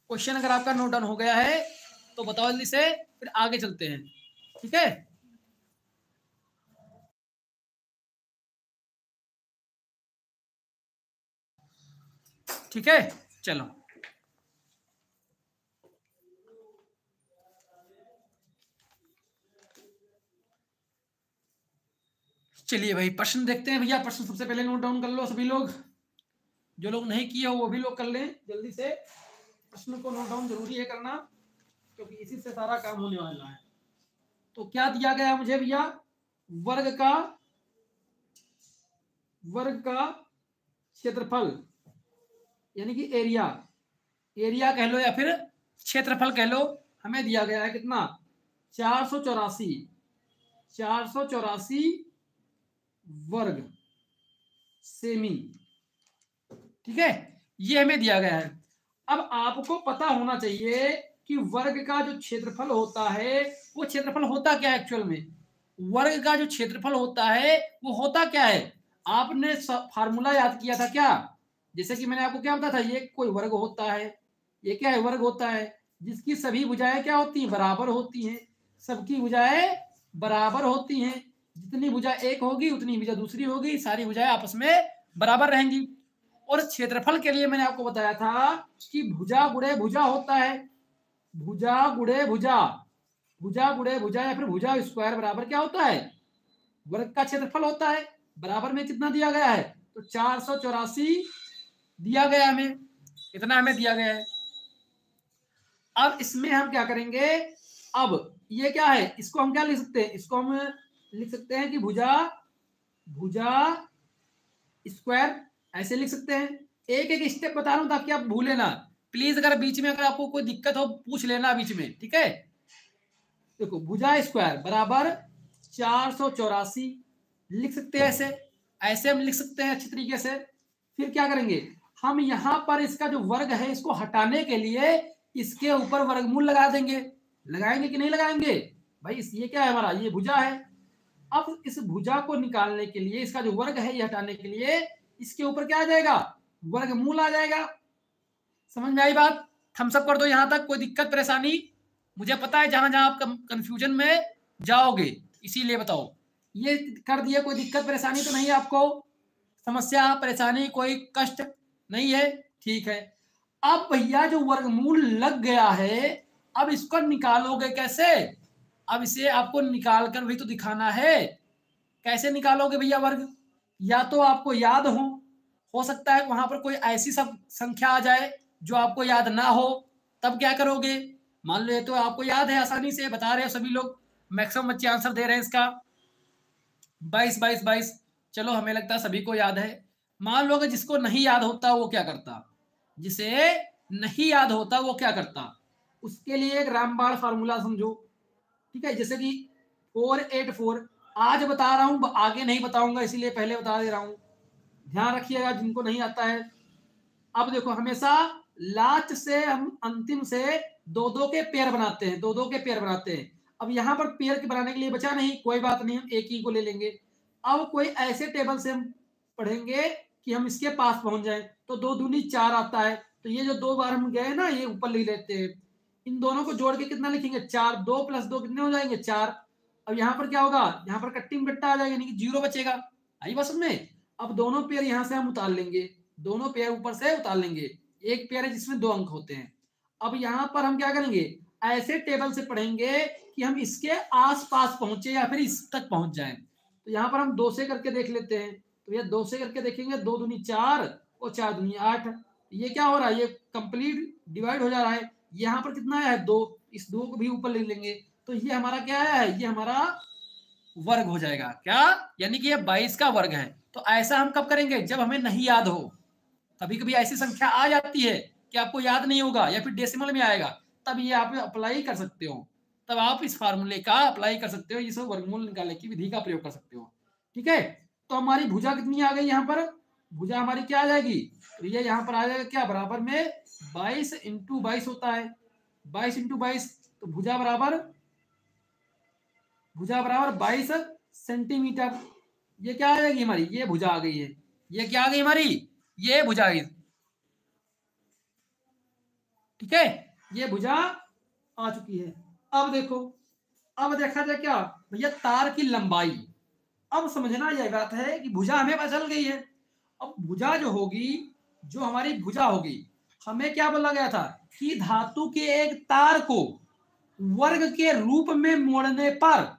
क्वेश्चन अगर आपका नोट डाउन हो गया है तो बताओ जल्दी से, फिर आगे चलते हैं। ठीक है, ठीक है, चलो। चलिए भाई प्रश्न देखते हैं भैया। प्रश्न सबसे पहले नोट डाउन कर लो सभी लोग, जो लोग नहीं किए हो वो भी लोग कर लें जल्दी से। प्रश्न को नोट डाउन जरूरी है करना, क्योंकि इसी से सारा काम होने वाला है। तो क्या दिया गया है मुझे भैया? वर्ग का क्षेत्रफल, यानी कि एरिया, एरिया कह लो या फिर क्षेत्रफल कह लो, हमें दिया गया है कितना? 484 वर्ग सेमी। ठीक है, ये हमें दिया गया है। अब आपको पता होना चाहिए कि वर्ग का जो क्षेत्रफल होता है वो क्षेत्रफल होता क्या है एक्चुअल में। वर्ग का जो क्षेत्रफल होता है वो होता क्या है? आपने फार्मूला याद किया था क्या? जैसे कि मैंने आपको क्या बताया था, ये कोई वर्ग होता है, ये क्या है? वर्ग होता है जिसकी सभी भुजाएं क्या होती हैं? बराबर होती हैं। सबकी भुजाएं बराबर होती हैं, जितनी भुजा एक होगी उतनी भुजा दूसरी होगी, सारी भुजाएं आपस में बराबर रहेंगी। और क्षेत्रफल के लिए मैंने आपको बताया था कि भुजा गुणे भुजा होता है, भुजा गुणे भुजा, भुजा गुणे भुजा या फिर भुजा स्क्वायर बराबर क्या होता है? वर्ग का क्षेत्रफल होता है। बराबर में कितना दिया गया है? तो 484 दिया गया हमें, इतना हमें दिया गया है। अब इसमें हम क्या करेंगे? अब ये क्या है, इसको हम क्या लिख सकते हैं? इसको हम लिख सकते हैं कि भुजा स्क्वायर, ऐसे लिख सकते हैं। एक एक स्टेप बता रहा हूं ताकि आप भूले ना। प्लीज अगर बीच में अगर आपको कोई दिक्कत हो पूछ लेना बीच में, ठीक है? देखो, भुजा स्क्वायर बराबर 484 लिख सकते हैं, ऐसे ऐसे हम लिख सकते हैं अच्छी तरीके से। फिर क्या करेंगे? हम यहां पर इसका जो वर्ग है इसको हटाने के लिए इसके ऊपर वर्गमूल लगा देंगे। लगाएंगे कि नहीं लगाएंगे भाई? ये क्या है हमारा? ये भुजा है। अब इस भुजा को निकालने के लिए, इसका जो वर्ग है ये हटाने के लिए इसके ऊपर क्या आ जाएगा? वर्गमूल आ जाएगा। समझ में आई बात? थम्स अप कर दो यहां तक। कोई दिक्कत परेशानी? मुझे पता है जहां जहां आप कंफ्यूजन में जाओगे, इसीलिए बताओ। ये कर दिए, कोई दिक्कत परेशानी तो नहीं है आपको? समस्या परेशानी कोई कष्ट नहीं है? ठीक है। अब भैया जो वर्गमूल लग गया है, अब इसको निकालोगे कैसे? अब इसे आपको निकाल कर भी तो दिखाना है। कैसे निकालोगे भैया वर्ग? या तो आपको याद हो सकता है वहां पर कोई ऐसी सब संख्या आ जाए जो आपको याद ना हो, तब क्या करोगे? मान लो ये तो आपको याद है, आसानी से बता रहे हो सभी लोग, मैक्सिमम बच्चे आंसर दे रहे हैं इसका 22 चलो हमें लगता है सभी को याद है। मान लो अगर जिसको नहीं याद होता वो क्या करता? जिसे नहीं याद होता वो क्या करता? उसके लिए एक रामबाण फार्मूला समझो। ठीक है, जैसे कि 484 आज बता रहा हूं, आगे नहीं बताऊंगा, इसीलिए पहले बता दे रहा हूं, ध्यान रखिएगा जिनको नहीं आता है। अब देखो, हमेशा लास्ट से हम अंतिम से दो दो के पेयर बनाते हैं, दो दो के पेयर बनाते हैं। अब यहां पर पेयर के बनाने के लिए बचा नहीं, कोई बात नहीं, हम एक ही को ले लेंगे। अब कोई ऐसे टेबल से हम पढ़ेंगे कि हम इसके पास पहुंच जाए, तो 2 दूनी 4 आता है। तो ये जो 2 बार हम गए ना, ये ऊपर लिख लेते हैं। इन दोनों को जोड़ के कितना लिखेंगे? 4, 2 + 2 कितने हो जाएंगे? 4। अब यहाँ पर क्या होगा? यहाँ पर कट्टी में कट्टा आ जाएगा, यानी कि 0 बचेगा। आई बात में? अब दोनों पेयर यहां से हम उतार लेंगे, दोनों पेयर ऊपर से उतार लेंगे। एक पेयर है जिसमें 2 अंक होते हैं। अब यहां पर हम क्या करेंगे? ऐसे टेबल से पढ़ेंगे कि हम इसके आसपास पहुंचे या फिर इस तक पहुंच जाएं। तो यहां पर हम 2 से करके देख लेते हैं। तो ये 2 से करके देखेंगे, 2 दूनी 4 और 4 दूनी 8। ये क्या हो रहा है? ये कंप्लीट डिवाइड हो जा रहा है। यहाँ पर कितना है? 2। इस 2 को भी ऊपर ले लेंगे, तो ये हमारा क्या है? ये हमारा वर्ग हो जाएगा। क्या? यानी कि ये 22 का वर्ग है। तो ऐसा हम कब करेंगे? जब हमें नहीं याद हो। कभी कभी ऐसी संख्या आ जाती है कि आपको याद नहीं होगा या फिर डेसिमल में आएगा, तब ये आप अप्लाई कर सकते हो, तब आप इस फार्मूले का अप्लाई कर सकते हो, इसे वर्गमूल निकालने की विधि का प्रयोग कर सकते हो। ठीक है, तो हमारी भुजा कितनी आ गई यहाँ पर? भुजा हमारी क्या आ जाएगी, तो ये यहाँ पर आ जाएगा क्या, बराबर में 22 इंटू 22 होता है, 22 इंटू 22, तो भुजा बराबर 22 सेंटीमीटर। ये क्या आ जाएगी हमारी, ये भुजा आ गई है, ये क्या आ गई हमारी, ये भुजा आ गई। ठीक है, ये भुजा आ चुकी है। अब देखो, अब देखा जाए क्या भैया, तार की लंबाई। अब समझना यह बात है कि भुजा हमें पता चल गई है। अब भुजा जो होगी, जो हमारी भुजा होगी, हमें क्या बोला गया था कि धातु के एक तार को वर्ग के रूप में मोड़ने पर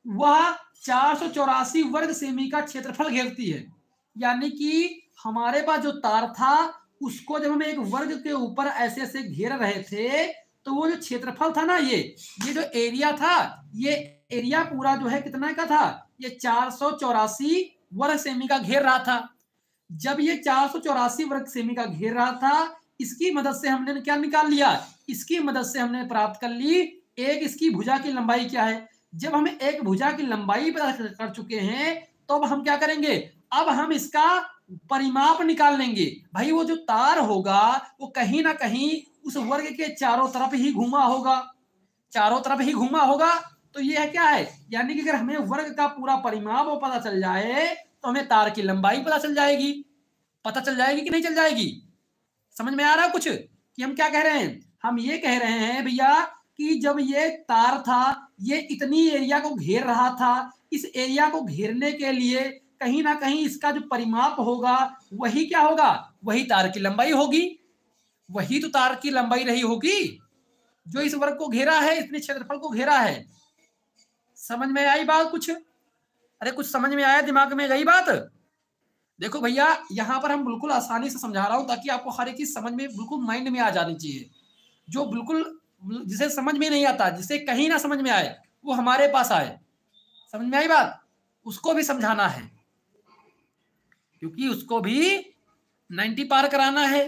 वह 484 वर्ग सेमी का क्षेत्रफल घेरती है। यानी कि हमारे पास जो तार था, उसको जब हम एक वर्ग के ऊपर ऐसे ऐसे घेर रहे थे, तो वो जो क्षेत्रफल था ना, ये जो एरिया था, ये एरिया पूरा जो है कितना का था, ये 484 वर्ग सेमी का घेर रहा था। जब ये 484 वर्ग सेमी का घेर रहा था, इसकी मदद से हमने क्या निकाल लिया, इसकी मदद से हमने प्राप्त कर ली एक इसकी भुजा की लंबाई क्या है। जब हम एक भुजा की लंबाई पता कर चुके हैं, तो अब हम क्या करेंगे, अब हम इसका परिमाप निकाल लेंगे। भाई वो जो तार होगा, वो कहीं ना कहीं उस वर्ग के चारों तरफ ही घूमा होगा, चारों तरफ ही घूमा होगा। तो ये है क्या है, यानी कि अगर हमें वर्ग का पूरा परिमाप वो पता चल जाए, तो हमें तार की लंबाई पता चल जाएगी। पता चल जाएगी कि नहीं चल जाएगी, समझ में आ रहा है कुछ कि हम क्या कह रहे हैं। हम ये कह रहे हैं भैया कि जब ये तार था, ये इतनी एरिया को घेर रहा था, इस एरिया को घेरने के लिए कहीं ना कहीं इसका जो परिमाप होगा, वही क्या होगा, वही तार की लंबाई होगी। वही तो तार की लंबाई रही होगी जो इस वर्ग को घेरा है, इतने क्षेत्रफल को घेरा है। समझ में आई बात कुछ, अरे कुछ समझ में आया, दिमाग में गई बात। देखो भैया, यहां पर हम बिल्कुल आसानी से समझा रहा हूं, ताकि आपको हर एक चीज समझ में बिल्कुल माइंड में आ जानी चाहिए। जो बिल्कुल जिसे समझ में नहीं आता, जिसे कहीं ना समझ में आए, वो हमारे पास आए। समझ में आई बात, उसको भी समझाना है, क्योंकि उसको भी 90 पार कराना है।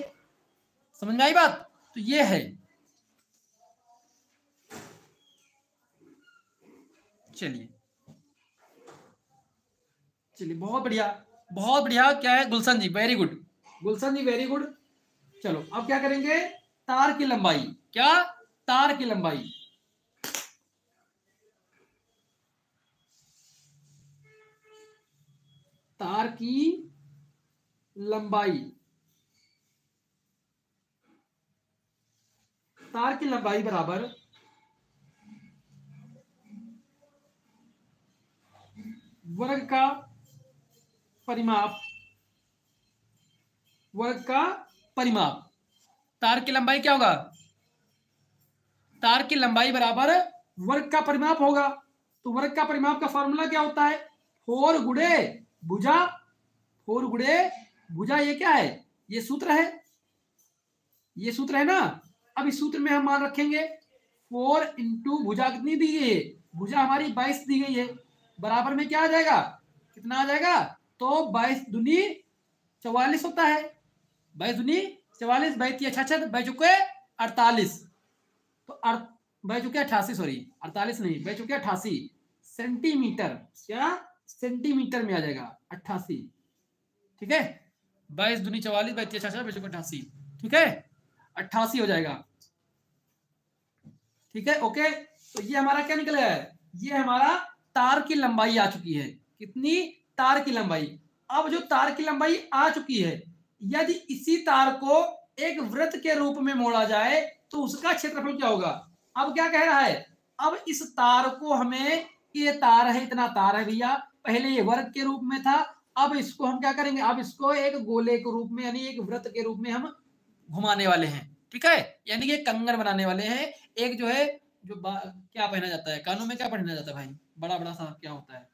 समझ में आई बात, तो ये है। चलिए चलिए, बहुत बढ़िया, बहुत बढ़िया। क्या है गुलशन जी, वेरी गुड, गुलशन जी वेरी गुड। चलो अब क्या करेंगे, तार की लंबाई, क्या, तार की लंबाई। तार की लंबाई, तार की लंबाई बराबर वर्ग का परिमाप, वर्ग का परिमाप। तार की लंबाई क्या होगा, तार की लंबाई बराबर वर्ग का परिमाप होगा। तो वर्ग का परिमाप का फॉर्मूला क्या होता है, 4 गुणे भुजा, 4 गुणे भुजा, ये क्या है, ये सूत्र है, ये सूत्र है ना। अब इस सूत्र में हम मान रखेंगे 4 इंटू भुजा कितनी दी गई है, भुजा हमारी 22 दी गई है, बराबर में क्या आ जाएगा, कितना आ जाएगा, तो 22 दूनी 44 होता है, 22 दूनी 44, 22 66, 22 चुके 48, तो बह चुके 88, सॉरी 48 नहीं, बह चुके 88 सेंटीमीटर, क्या सेंटीमीटर में आ जाएगा 88। ठीक है, 22 दूनी 44, 22 66, बह चुके 88, ठीक है, 88 हो जाएगा। ठीक है, ओके। तो ये हमारा क्या निकला है, ये हमारा तार की लंबाई आ चुकी है। कितनी, तार की लंबाई। अब जो तार की लंबाई आ चुकी है, यदि इसी तार को एक वृत्त के रूप में मोड़ा जाए, तो उसका क्षेत्रफल क्या होगा। अब क्या कह रहा है, अब इस तार को हमें, ये तार है, इतना तार है भैया, पहले ये वर्ग के रूप में था, अब इसको हम क्या करेंगे, अब इसको एक गोले के रूप में, यानी एक वृत्त के रूप में हम घुमाने वाले हैं। ठीक है, यानी कि कंगन बनाने वाले हैं। एक जो है, जो क्या पहना जाता है कानों में, क्या पहना जाता है भाई, बड़ा बड़ा सा क्या होता है,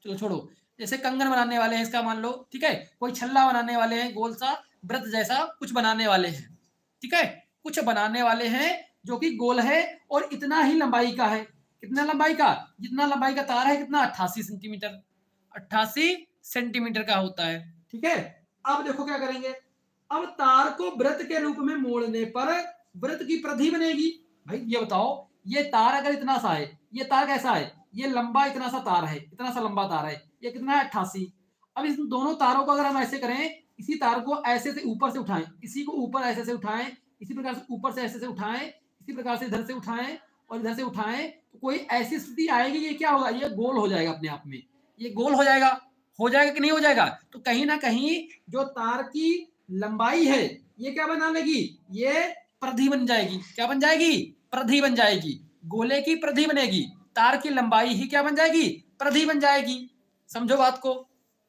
चलो छोड़ो, जैसे कंगन बनाने वाले हैं इसका मान लो। ठीक है, कोई छल्ला बनाने वाले हैं, गोल सा व्रत जैसा कुछ बनाने वाले हैं। ठीक है, कुछ बनाने वाले हैं जो कि गोल है और इतना ही लंबाई का है। कितना लंबाई का, जितना लंबाई का तार है, कितना 88 सेंटीमीटर, 88 सेंटीमीटर का होता है। ठीक है, अब देखो क्या करेंगे, अब तार को वृत्त के रूप में मोड़ने पर वृत्त की परिधि बनेगी। भाई ये बताओ, ये तार अगर इतना सा है, ये तार कैसा है, ये लंबा इतना सा तार है, इतना सा लंबा तार है, ये कितना है 88। अब इन दोनों तारों को अगर हम ऐसे करें इसी तार को ऐसे से ऊपर से उठाएं, इसी को ऊपर ऐसे से उठाएं, इसी प्रकार से ऊपर से ऐसे से उठाएं, इसी प्रकार से इधर से उठाएं और इधर से उठाएं, तो कोई ऐसी स्थिति आएगी, ये क्या होगा, ये गोल हो जाएगा अपने आप में, ये गोल हो जाएगा कि नहीं हो जाएगा। तो कहीं ना कहीं जो तार की लंबाई है ये क्या बना लेगी, ये प्रधि बन जाएगी। क्या बन जाएगी, प्रधि बन जाएगी। गोले की प्रधि बनेगी, तार की लंबाई ही क्या बन जाएगी, प्रधि बन जाएगी। समझो बात को,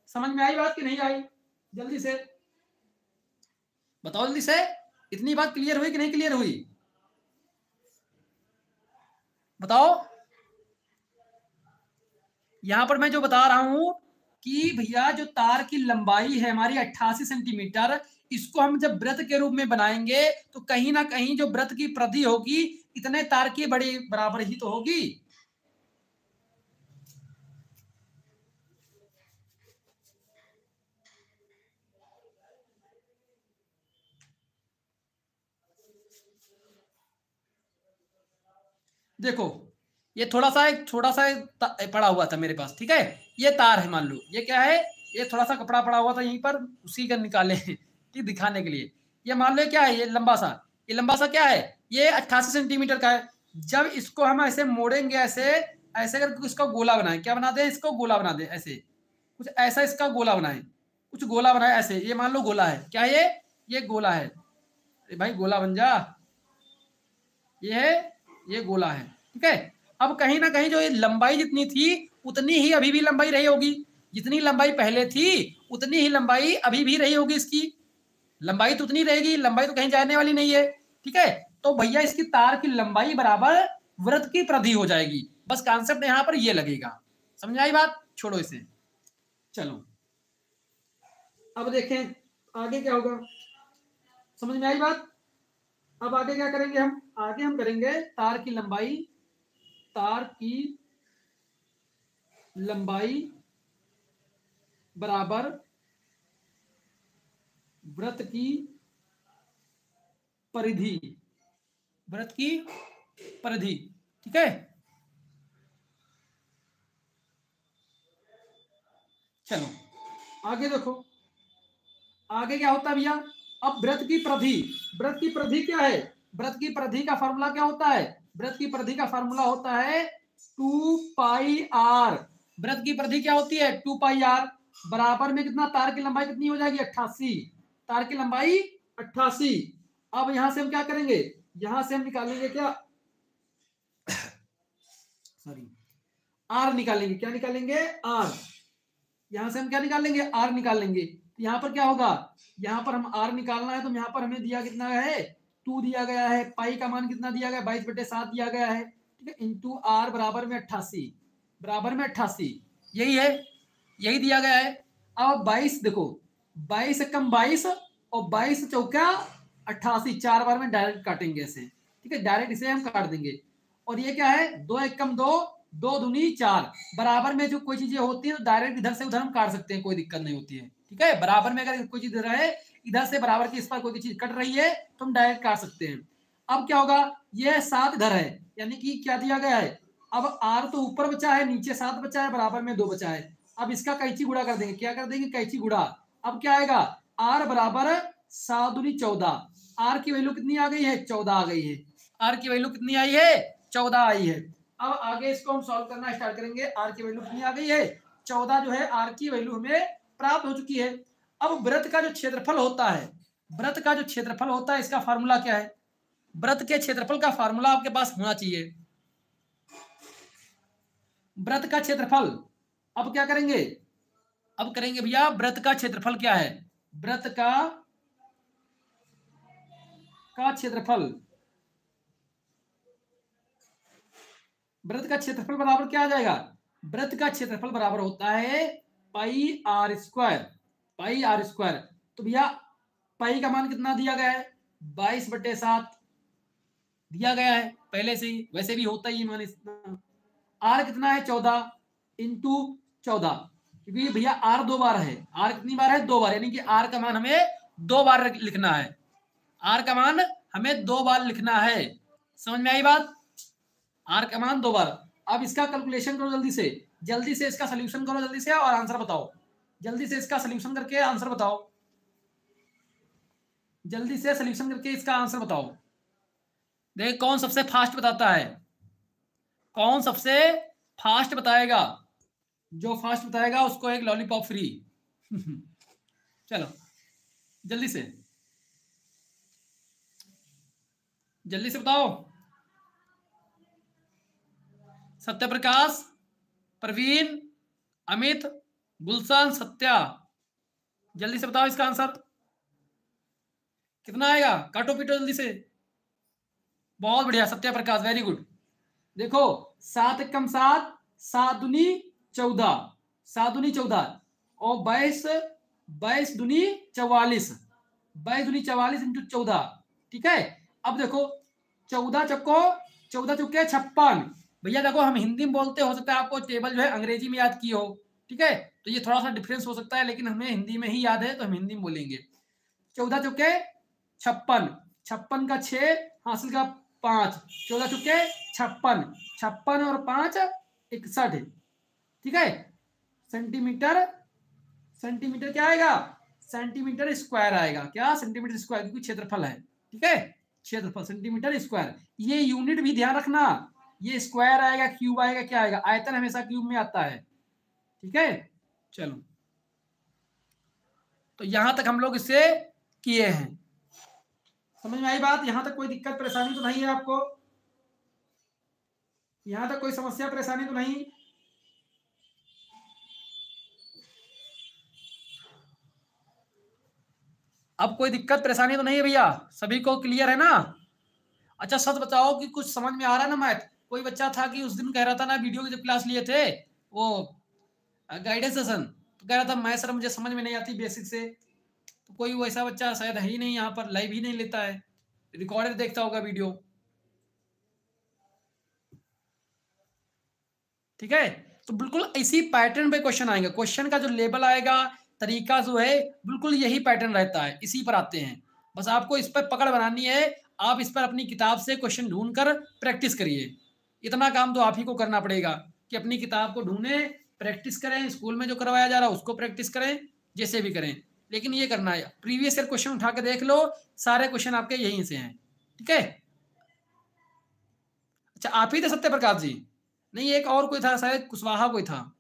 समझ में आई बात कि नहीं आई, जल्दी से बताओ, जल्दी से। इतनी बात क्लियर हुई कि नहीं क्लियर हुई, बताओ। यहां पर मैं जो बता रहा हूं कि भैया जो तार की लंबाई है हमारी 88 सेंटीमीटर, इसको हम जब वृत्त के रूप में बनाएंगे तो कहीं ना कहीं जो वृत्त की प्रधि होगी इतने तार की बड़ी बराबर ही तो होगी। देखो ये थोड़ा सा एक छोटा सा पड़ा हुआ था मेरे पास, ठीक है, ये तार है, मान लो ये क्या है, ये थोड़ा सा कपड़ा पड़ा हुआ था यहीं पर, उसी का निकाले ठीक दिखाने के लिए। ये मान लो क्या है, ये लंबा सा, ये लंबा सा क्या है, ये 88 सेंटीमीटर का है। जब इसको हम ऐसे मोड़ेंगे, ऐसे ऐसे करके इसका गोला बनाए, क्या बना दे, इसको गोला बना दे, ऐसे कुछ ऐसा इसका गोला बनाए, कुछ गोला बनाए ऐसे, ये मान लो गोला है, क्या ये गोला है, अरे भाई गोला बन जा, ये है, ये गोला है, ठीक है। अब कहीं ना कहीं जो ये लंबाई जितनी थी उतनी ही अभी भी लंबाई रही होगी, जितनी लंबाई पहले थी उतनी ही लंबाई अभी भी रही होगी, इसकी लंबाई तो उतनी रहेगी, लंबाई तो कहीं जाने वाली नहीं है, ठीक है। तो भैया इसकी तार की लंबाई बराबर वृत्त की प्रधि हो जाएगी, बस कॉन्सेप्ट यहां पर ये लगेगा, समझ आई बात, छोड़ो इसे। चलो अब देखें आगे क्या होगा, समझ में आई बात। अब आगे क्या करेंगे हम, आगे हम करेंगे तार की लंबाई, तार की लंबाई बराबर वृत्त की परिधि, वृत्त की परिधि, ठीक है। चलो आगे देखो, आगे क्या होता है भैया, अब वृत्त की परिधि, वृत्त की परिधि क्या है, वृत्त की परिधि का फॉर्मूला क्या होता है, वृत्त की परिधि का फॉर्मूला होता है 2 पाई आर। वृत्त की परिधि क्या होती है, 2 पाई आर, बराबर में कितना, तार की लंबाई कितनी हो जाएगी, 88, तार की लंबाई 88। अब यहां से हम क्या करेंगे, यहां से हम निकालेंगे क्या, सॉरी, आर निकालेंगे, क्या निकालेंगे, आर, यहां से हम क्या निकालेंगे, आर निकालेंगे। तो यहां पर क्या होगा, यहां पर हम आर निकालना है, तो यहां पर हमें दिया कितना है, 2 दिया गया है, पाई का मान कितना दिया गया, 22/7 दिया गया है, ठीक है, इंटू आर बराबर में 88, बराबर में 88, यही है, यही दिया गया है। अब 22 देखो, 22 एकम 22 और 22 चौका 88, 4 बार में डायरेक्ट काटेंगे ऐसे, ठीक है, डायरेक्ट इसे हम काट देंगे। और ये क्या है, 2 एकम 2, 2 दूनी 4, बराबर में जो कोई चीजें होती है तो डायरेक्ट इधर से उधर हम काट सकते हैं, कोई दिक्कत नहीं होती है, ठीक है। बराबर में अगर कोई चीज रहे इधर से बराबर की इस पर कोई चीज कट रही है तो हम डायरेक्ट काट सकते हैं। अब क्या होगा, ये 7 इधर है, यानी कि क्या दिया गया है, अब आर तो ऊपर बचा है, नीचे 7 बचा है, बराबर में 2 बचा है। अब इसका कैंची गुड़ा कर देंगे, क्या कर देंगे, कैंची गुड़ा। अब क्या आएगा, आर बराबर 7 दूनी 14, आर की वैल्यू कितनी आ गई है, 14 आ गई है, आर की वैल्यू कितनी आई है, 14 आई है। अब आगे इसको हम सॉल्व करना स्टार्ट करेंगे, आर की वैल्यू कितनी आ गई है, 14 जो है आर की वैल्यू हमें प्राप्त हो चुकी है। अब वृत्त का जो क्षेत्रफल होता है, वृत्त का जो क्षेत्रफल होता है इसका फार्मूला क्या है, वृत्त के क्षेत्रफल का फार्मूला आपके पास होना चाहिए, वृत्त का क्षेत्रफल। अब क्या करेंगे, अब करेंगे भैया वृत्त का क्षेत्रफल क्या है, वृत्त का क्षेत्रफल, वृत्त का क्षेत्रफल बराबर क्या आ जाएगा, वृत्त का क्षेत्रफल बराबर होता है pi r square, pi r square. तो भैया पाई का मान कितना दिया गया है, 22/7 दिया गया है पहले से ही, वैसे भी होता ही मान इतना। आर कितना है, 14 इंटू 14, क्योंकि भैया आर 2 बार है, आर कितनी बार है, 2 बार, यानी कि आर का मान हमें 2 बार लिखना है, आर का मान हमें 2 बार लिखना है, समझ में आई बात, आर का मान 2 बार। अब इसका कैलकुलेशन करो जल्दी से, जल्दी से इसका सोल्यूशन करो जल्दी से और आंसर बताओ, जल्दी से इसका सोल्यूशन करके आंसर बताओ। जल्दी से सोल्यूशन करके इसका आंसर बताओ। देख कौन सबसे फास्ट बताता है, कौन सबसे फास्ट बताएगा। जो फास्ट बताएगा उसको एक लॉलीपॉप फ्री। चलो जल्दी से, जल्दी से बताओ। सत्यप्रकाश, प्रवीण, अमित, गुलशन, सत्या, जल्दी से बताओ इसका आंसर कितना आएगा। काटो पीटो जल्दी से। बहुत बढ़िया सत्या प्रकाश, वेरी गुड। देखो 7 एकम 7, 7 दूनी 14, 7 दूनी 14 और 22, 22 दूनी 44, 22 दूनी 44 इंटू 14। ठीक है, अब देखो 14 चक्को 14 चुके 56। भैया देखो हम हिंदी में बोलते, हो सकता है आपको टेबल जो है अंग्रेजी में याद की हो। ठीक है, तो ये थोड़ा सा डिफरेंस हो सकता है, लेकिन हमें हिंदी में ही याद है तो हम हिंदी में बोलेंगे। 14 चुके 56, 56 का 6 हासिल का 5, 14 चुके 56, 56 और 5 61। ठीक है, सेंटीमीटर, सेंटीमीटर क्या आएगा, सेंटीमीटर स्क्वायर आएगा। क्या, सेंटीमीटर स्क्वायर, क्योंकि क्षेत्रफल है। ठीक है, क्षेत्रफल सेंटीमीटर स्क्वायर। ये यूनिट भी ध्यान रखना, ये स्क्वायर आएगा, क्यूब आएगा, क्या आएगा, आयतन हमेशा क्यूब में आता है। ठीक है, चलो तो यहां तक हम लोग इससे किए हैं। समझ में आई बात, यहां तक कोई दिक्कत परेशानी तो नहीं है आपको, यहां तक कोई समस्या परेशानी तो नहीं। अब कोई दिक्कत परेशानी तो नहीं है भैया, सभी को क्लियर है ना। अच्छा सच बताओ कि कुछ समझ में आ रहा है ना मैथ। कोई बच्चा था कि उस दिन कह रहा था ना, वीडियो की जब क्लास लिए थे वो गाइडेंस सेशन, तो कह रहा था मैं सर मुझे समझ में नहीं आती बेसिक से। तो कोई वैसा बच्चा शायद है ही नहीं यहाँ पर, लाइव ही नहीं लेता है, रिकॉर्डेड देखता होगा वीडियो। ठीक है, तो बिल्कुल इसी पैटर्न पे क्वेश्चन आएंगे, क्वेश्चन का जो लेवल आएगा, तरीका जो है बिल्कुल यही पैटर्न रहता है, इसी पर आते हैं। बस आपको इस पर पकड़ बनानी है, आप इस पर अपनी किताब से क्वेश्चन ढूंढकर प्रैक्टिस करिए। इतना काम तो आप ही को करना पड़ेगा कि अपनी किताब को ढूंढें, प्रैक्टिस करें, स्कूल में जो करवाया जा रहा है उसको प्रैक्टिस करें, जैसे भी करें, लेकिन ये करना है। प्रीवियस ईयर क्वेश्चन उठा के देख लो, सारे क्वेश्चन आपके यहीं से हैं। ठीक है, अच्छा आप ही थे सत्य प्रकाश जी? नहीं एक और कोई था शायद, कुशवाहा कोई था।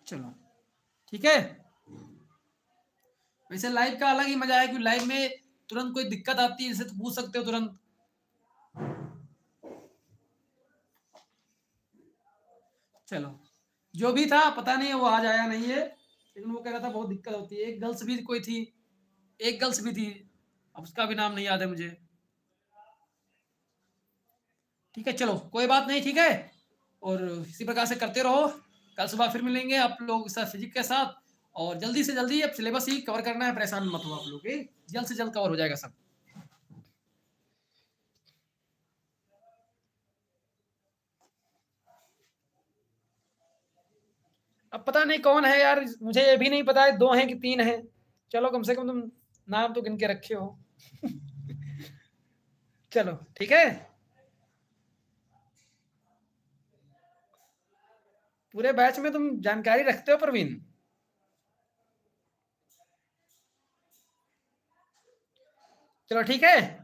चलो ठीक है, वैसे लाइव का अलग ही मजा है, क्योंकि लाइव में तुरंत कोई दिक्कत आती है जैसे तो पूछ सकते हो तुरंत। चलो जो भी था पता नहीं वो आज आया नहीं है, लेकिन वो कह रहा था बहुत दिक्कत होती है। एक गर्ल्स भी कोई थी, एक गर्ल्स भी थी, अब उसका भी नाम नहीं याद है मुझे। ठीक है चलो कोई बात नहीं, ठीक है, और इसी प्रकार से करते रहो। कल सुबह फिर मिलेंगे आप लोग फिजिक्स के साथ, और जल्दी से जल्दी अब सिलेबस ही कवर करना है, परेशान मत हो आप लोग, जल्द से जल्द कवर हो जाएगा सब। अब पता नहीं कौन है यार, मुझे ये भी नहीं पता है 2 हैं कि 3 हैं। चलो कम से कम तुम नाम तो गिन के रखे हो। चलो ठीक है, पूरे बैच में तुम जानकारी रखते हो प्रवीण? चलो ठीक है।